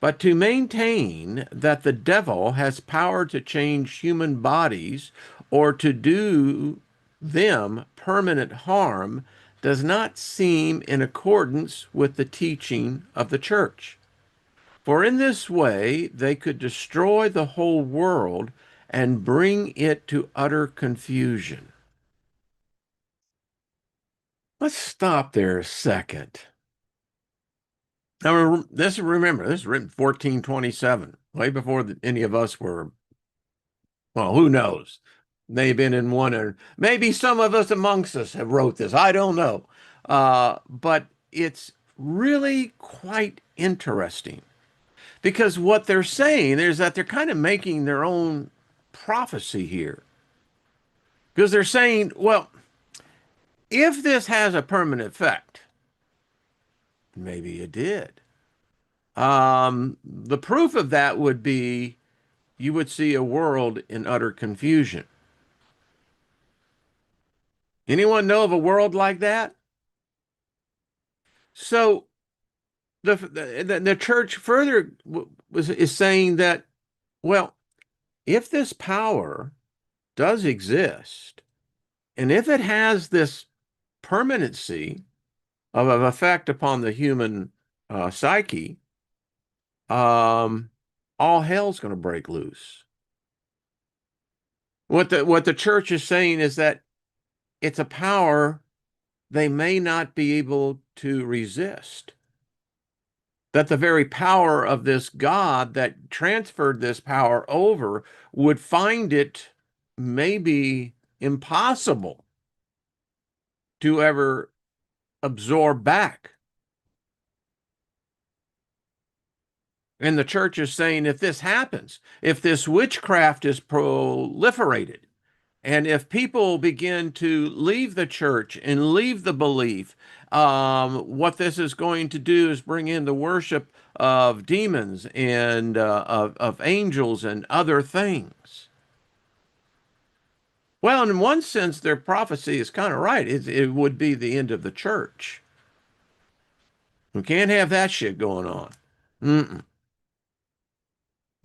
But to maintain that the devil has power to change human bodies or to do them permanent harm does not seem in accordance with the teaching of the church. For in this way they could destroy the whole world and bring it to utter confusion. Let's stop there a second. Now, remember, this is written 1427, way before any of us were, well, who knows? They've been in one, or maybe some of us amongst us have wrote this. I don't know. But it's really quite interesting because what they're saying is that they're kind of making their own prophecy here. Because they're saying, well, if this has a permanent effect, maybe it did. The proof of that would be you would see a world in utter confusion. Anyone know of a world like that? So the church further is saying that, well, if this power does exist, and if it has this permanency of effect upon the human psyche, all hell's going to break loose. What the church is saying is that it's a power they may not be able to resist. That the very power of this God that transferred this power over would find it maybe impossible to ever absorb back. And the church is saying if this happens, if this witchcraft is proliferated, and if people begin to leave the church and leave the belief, what this is going to do is bring in the worship of demons and of angels and other things. Well, in one sense, their prophecy is kind of right. It would be the end of the church. We can't have that shit going on. Mm-mm.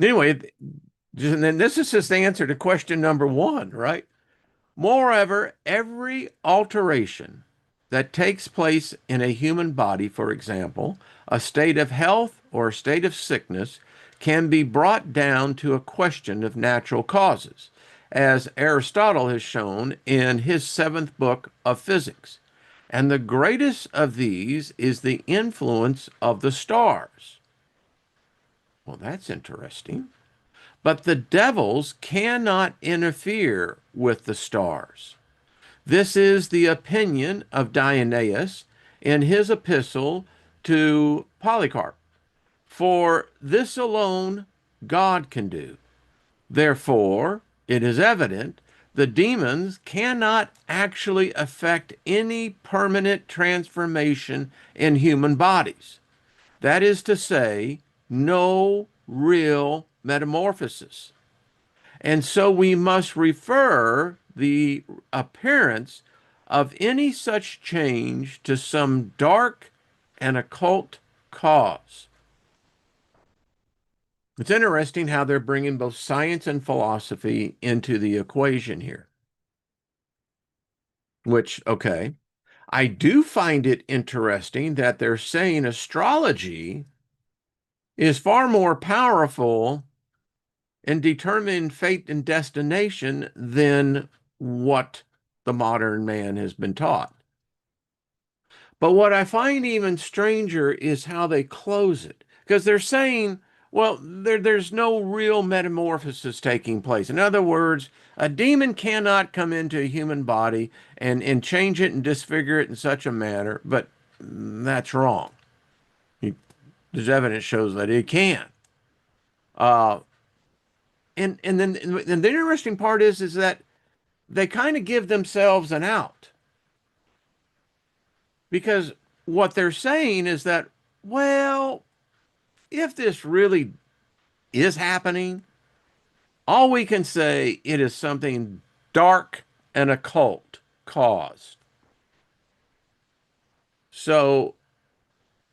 Anyway, and then this is just the answer to question number one, right? Moreover, every alteration that takes place in a human body, for example, a state of health or a state of sickness, can be brought down to a question of natural causes, as Aristotle has shown in his seventh book of Physics. And the greatest of these is the influence of the stars. Well, that's interesting. But the devils cannot interfere with the stars. This is the opinion of Dionysius in his epistle to Polycarp. For this alone God can do. Therefore, it is evident the demons cannot actually affect any permanent transformation in human bodies. That is to say, no real metamorphosis. And so we must refer the appearance of any such change to some dark and occult cause. It's interesting how they're bringing both science and philosophy into the equation here. Which, okay, I do find it interesting that they're saying astrology is far more powerful in determining fate and destination than what the modern man has been taught. But what I find even stranger is how they close it, because they're saying, well, there's no real metamorphosis taking place. In other words, a demon cannot come into a human body and change it and disfigure it in such a manner, but that's wrong. There's evidence shows that it can. Uh, and then and the interesting part is that they kind of give themselves an out because what they're saying is that, well, if this really is happening, all we can say it is something dark and occult caused. So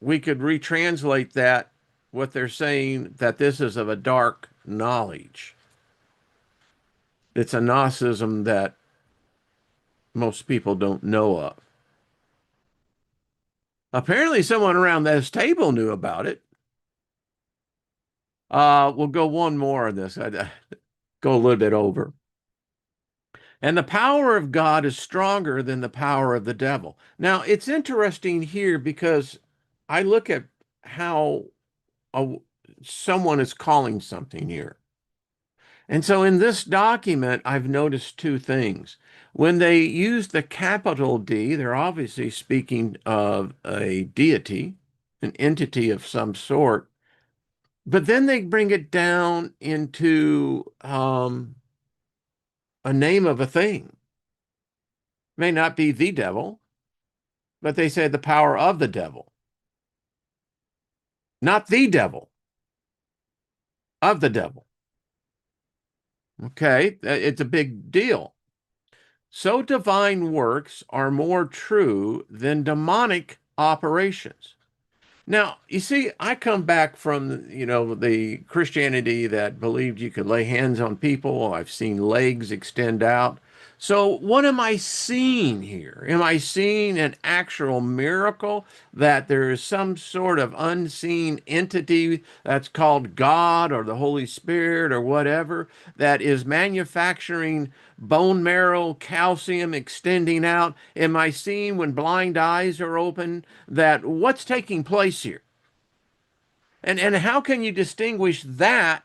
we could retranslate that what they're saying that this is of a dark knowledge. It's a Gnosticism that most people don't know of. Apparently, someone around this table knew about it. We'll go one more on this. I go a little bit over. And the power of God is stronger than the power of the devil. Now, it's interesting here because I look at how a, someone is calling something here. And so in this document, I've noticed two things. When they use the capital D, they're obviously speaking of a deity, an entity of some sort. But then they bring it down into a name of a thing. May not be the devil, but they say the power of the devil. Not the devil, of the devil. Okay, it's a big deal. So divine works are more true than demonic operations. Now, you see, I come back from, the Christianity that believed you could lay hands on people. I've seen legs extend out. So, what am I seeing here? Am I seeing an actual miracle that there is some sort of unseen entity that's called God or the Holy Spirit or whatever that is manufacturing bone marrow, calcium extending out? Am I seeing when blind eyes are open that what's taking place here? And how can you distinguish that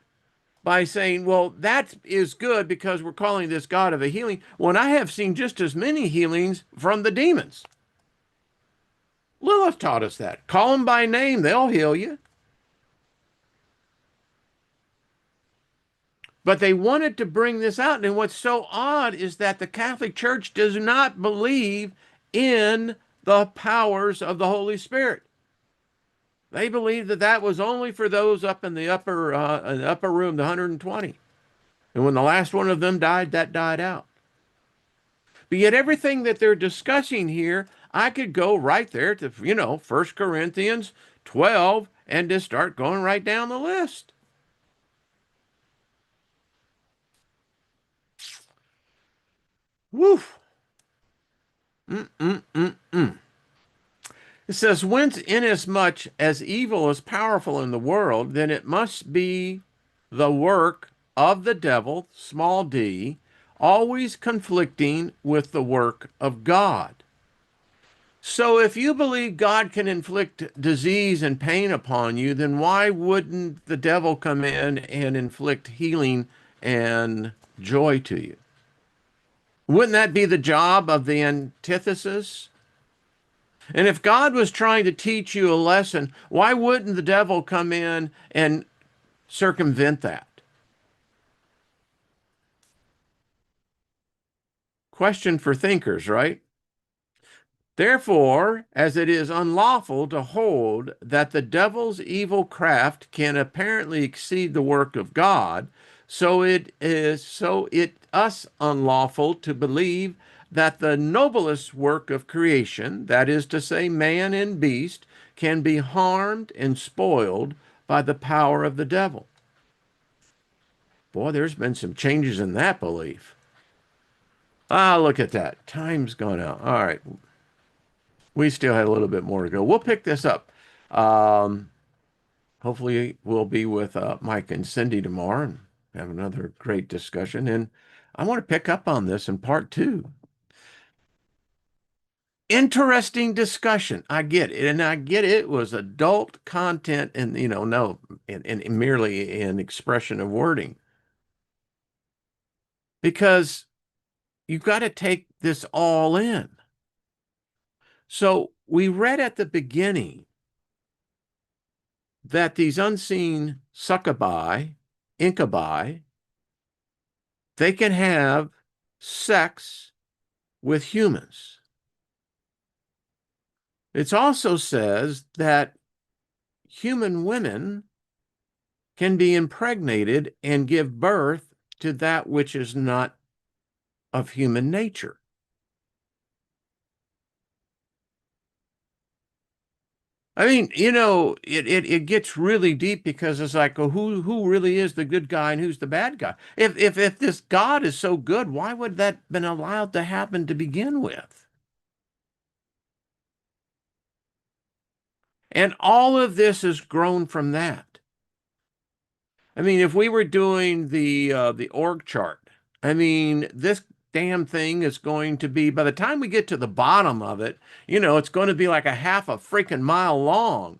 by saying, well, that is good because we're calling this God of a healing, when I have seen just as many healings from the demons? Lilith taught us that. Call them by name, they'll heal you. But they wanted to bring this out. And what's so odd is that the Catholic Church does not believe in the powers of the Holy Spirit. They believed that that was only for those up in the upper room, the 120. And when the last one of them died, that died out. But yet everything that they're discussing here, I could go right there to, 1 Corinthians 12 and just start going right down the list. Woof. Mm-mm-mm-mm. It says, whence inasmuch as evil is powerful in the world, then it must be the work of the devil, small d, always conflicting with the work of God. So if you believe God can inflict disease and pain upon you, then why wouldn't the devil come in and inflict healing and joy to you? Wouldn't that be the job of the antithesis? And if God was trying to teach you a lesson, why wouldn't the devil come in and circumvent that? Question for thinkers, right? Therefore, as it is unlawful to hold that the devil's evil craft can apparently exceed the work of God, so it us unlawful to believe that the noblest work of creation, that is to say, man and beast, can be harmed and spoiled by the power of the devil. Boy, there's been some changes in that belief. Ah, look at that. Time's gone out. All right. We still had a little bit more to go. We'll pick this up. Um, Hopefully, we'll be with Mike and Cindy tomorrow and have another great discussion. And I want to pick up on this in part two. Interesting discussion. I get it. And I get it was adult content and, no, and merely an expression of wording. Because you've got to take this all in. So we read at the beginning that these unseen succubi, incubi, they can have sex with humans. It also says that human women can be impregnated and give birth to that which is not of human nature. I mean, it gets really deep because it's like, well, who really is the good guy and who's the bad guy? If this God is so good, why would that been allowed to happen to begin with? And all of this has grown from that. I mean, if we were doing the org chart, I mean, this damn thing is going to be, by the time we get to the bottom of it, it's going to be like a half a freaking mile long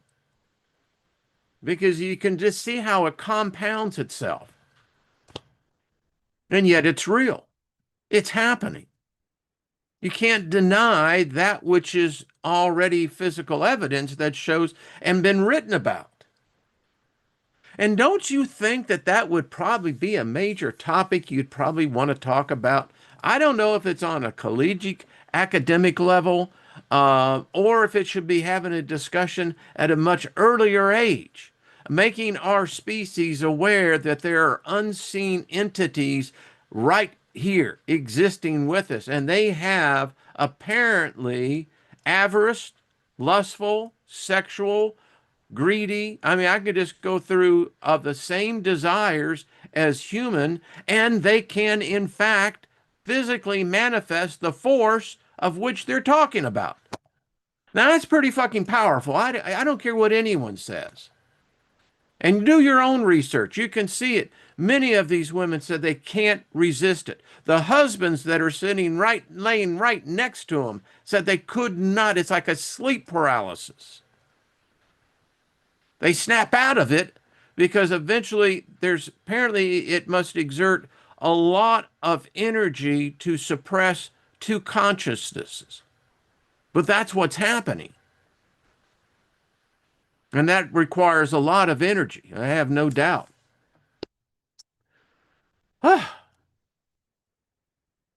because you can just see how it compounds itself. And yet it's real. It's happening. You can't deny that which is already physical evidence that shows and been written about. And don't you think that that would probably be a major topic you'd probably want to talk about? I don't know if it's on a collegiate academic level or if it should be having a discussion at a much earlier age, making our species aware that there are unseen entities right here existing with us, and they have apparently avarice, lustful, sexual, greedy. I mean, I could just go through of the same desires as human, and they can, in fact, physically manifest the force of which they're talking about. Now, that's pretty fucking powerful. I don't care what anyone says. And do your own research. You can see it. Many of these women said they can't resist it. The husbands that are laying right next to them said they could not. It's like a sleep paralysis. They snap out of it because eventually apparently it must exert a lot of energy to suppress two consciousnesses. But that's what's happening. And that requires a lot of energy. I have no doubt.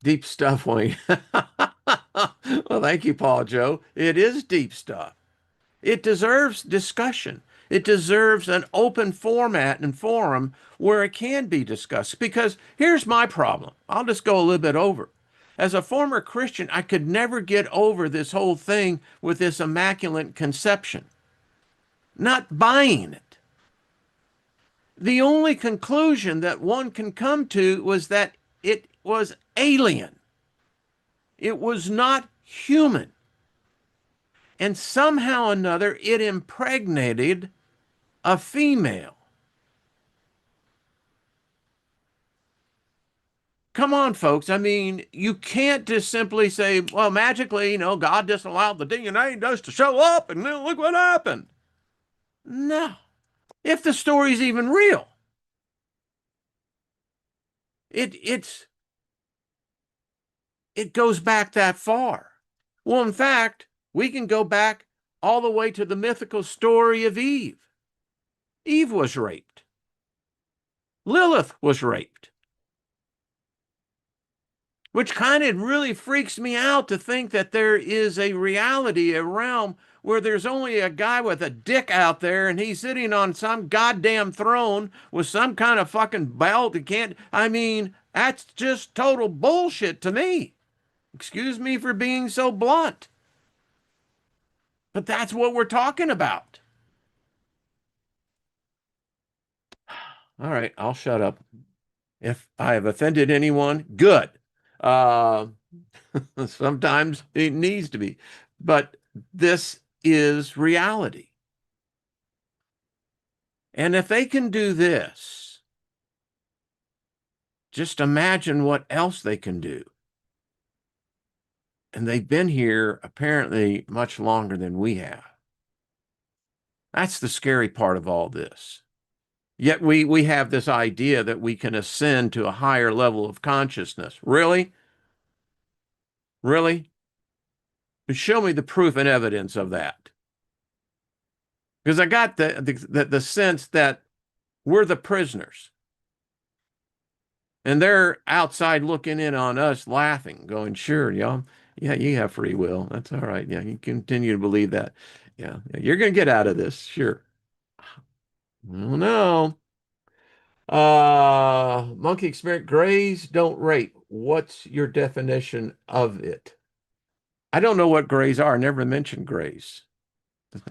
Deep stuff, Wayne. Well, thank you, Paul Joe. It is deep stuff. It deserves discussion. It deserves an open format and forum where it can be discussed. Because here's my problem. I'll just go a little bit over. As a former Christian, I could never get over this whole thing with this immaculate conception. Not buying it. The only conclusion that one can come to was that it was alien. It was not human. And somehow or another, it impregnated a female. Come on, folks. I mean, you can't just simply say, well, magically, God just allowed the DNA just to show up and look what happened. No. If the story's even real, it goes back that far. Well, in fact, we can go back all the way to the mythical story of Eve. Eve was raped. Lilith was raped. Which kind of really freaks me out to think that there is a reality, a realm where there's only a guy with a dick out there and he's sitting on some goddamn throne with some kind of fucking belt. He can't, I mean, that's just total bullshit to me. Excuse me for being so blunt. But that's what we're talking about. All right, I'll shut up. If I have offended anyone, good. Uh, Sometimes it needs to be. But this is reality. And if they can do this, just imagine what else they can do. And they've been here apparently much longer than we have. That's the scary part of all this. Yet we have this idea that we can ascend to a higher level of consciousness. Really? Really? Show me the proof and evidence of that. Because I got the sense that we're the prisoners. And they're outside looking in on us, laughing, going, sure, y'all. Yeah, you have free will. That's all right. Yeah, you continue to believe that. Yeah, you're going to get out of this. Sure. Well, no. Monkey experiment, grays don't rate. What's your definition of it? I don't know what grays are. I never mentioned grays.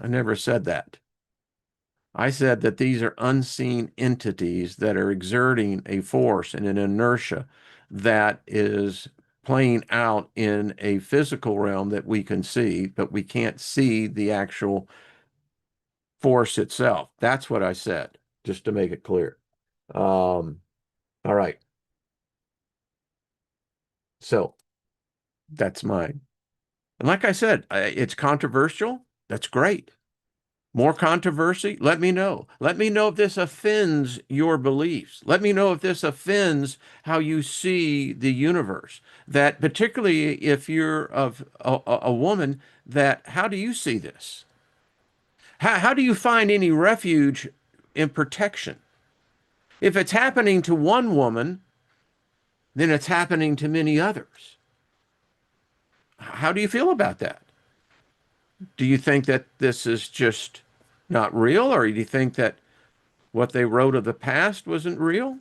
I never said that. I said that these are unseen entities that are exerting a force and an inertia that is playing out in a physical realm that we can see, but we can't see the actual force itself. That's what I said, just to make it clear. All right. So that's mine. And like I said, it's controversial. That's great. More controversy? Let me know. Let me know if this offends your beliefs. Let me know if this offends how you see the universe. That particularly if you're of a woman, that how do you see this? How do you find any refuge in protection? If it's happening to one woman, then it's happening to many others. How do you feel about that? Do you think that this is just not real, or do you think that what they wrote of the past wasn't real?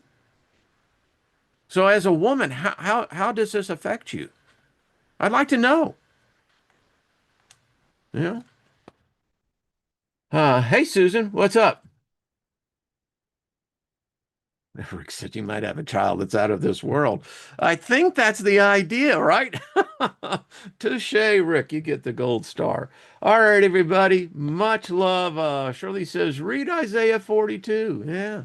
So as a woman, how does this affect you? I'd like to know. Yeah. Hey Susan, what's up? Rick said you might have a child that's out of this world. I think that's the idea, right? Touche, Rick. You get the gold star. All right, everybody. Much love. Shirley says, read Isaiah 42. Yeah.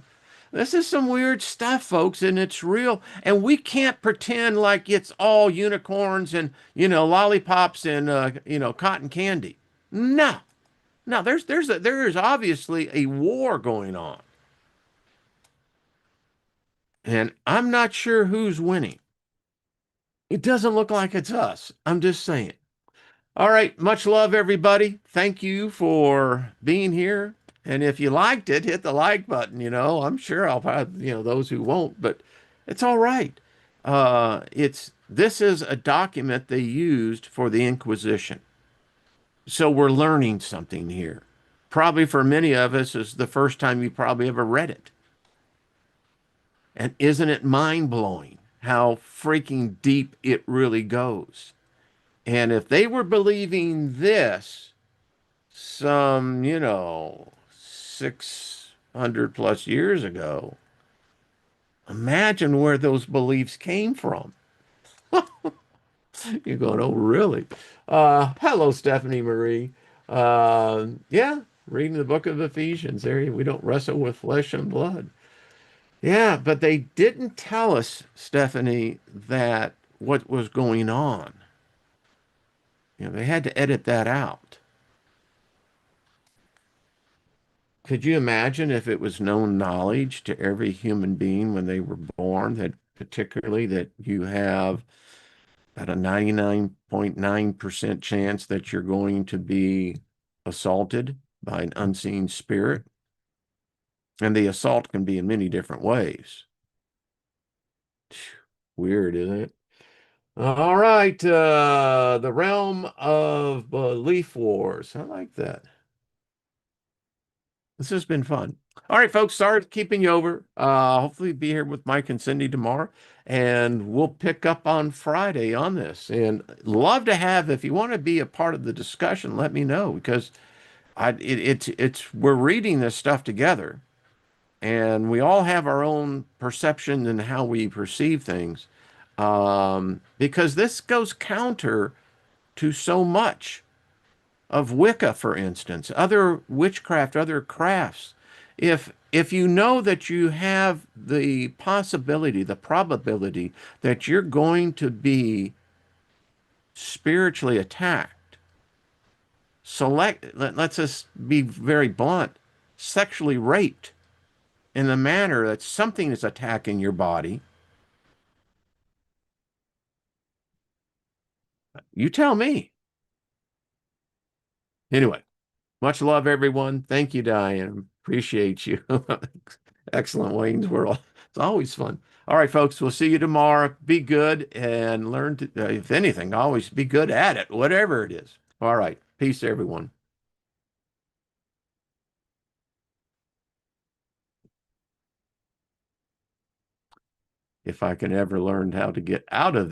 This is some weird stuff, folks, and it's real. And we can't pretend like it's all unicorns and, lollipops and, cotton candy. No, no, there is obviously a war going on. And I'm not sure who's winning. It doesn't look like it's us. I'm just saying. All right. Much love, everybody. Thank you for being here. And if you liked it, hit the like button. I'm sure I'll probably, those who won't, but it's all right. This is a document they used for the Inquisition. So we're learning something here. Probably for many of us is the first time you probably ever read it. And isn't it mind blowing how freaking deep it really goes? And if they were believing this some, 600 plus years ago, imagine where those beliefs came from. You're going, oh, really? Hello, Stephanie Marie. Yeah, reading the book of Ephesians. There, we don't wrestle with flesh and blood. Yeah, but they didn't tell us, Stephanie, that what was going on. They had to edit that out. Could you imagine if it was known knowledge to every human being when they were born, that particularly that you have at a 99.9% chance that you're going to be assaulted by an unseen spirit? And the assault can be in many different ways. Weird, isn't it? All right, the realm of belief wars. I like that. This has been fun. All right, folks, sorry for keeping you over. Hopefully be here with Mike and Cindy tomorrow, and we'll pick up on Friday on this. And love to have, if you want to be a part of the discussion, let me know because it's we're reading this stuff together, and we all have our own perception and how we perceive things. Because this goes counter to so much of Wicca, for instance, other witchcraft, other crafts. If you know that you have the possibility, the probability that you're going to be spiritually attacked, let's just be very blunt, sexually raped in the manner that something is attacking your body, you tell me. Anyway, much love, everyone. Thank you, Diane. Appreciate you. Excellent, Wayne's World. It's always fun. All right, folks, we'll see you tomorrow. Be good and learn to, if anything, always be good at it, whatever it is. All right. Peace, everyone. If I can ever learn how to get out of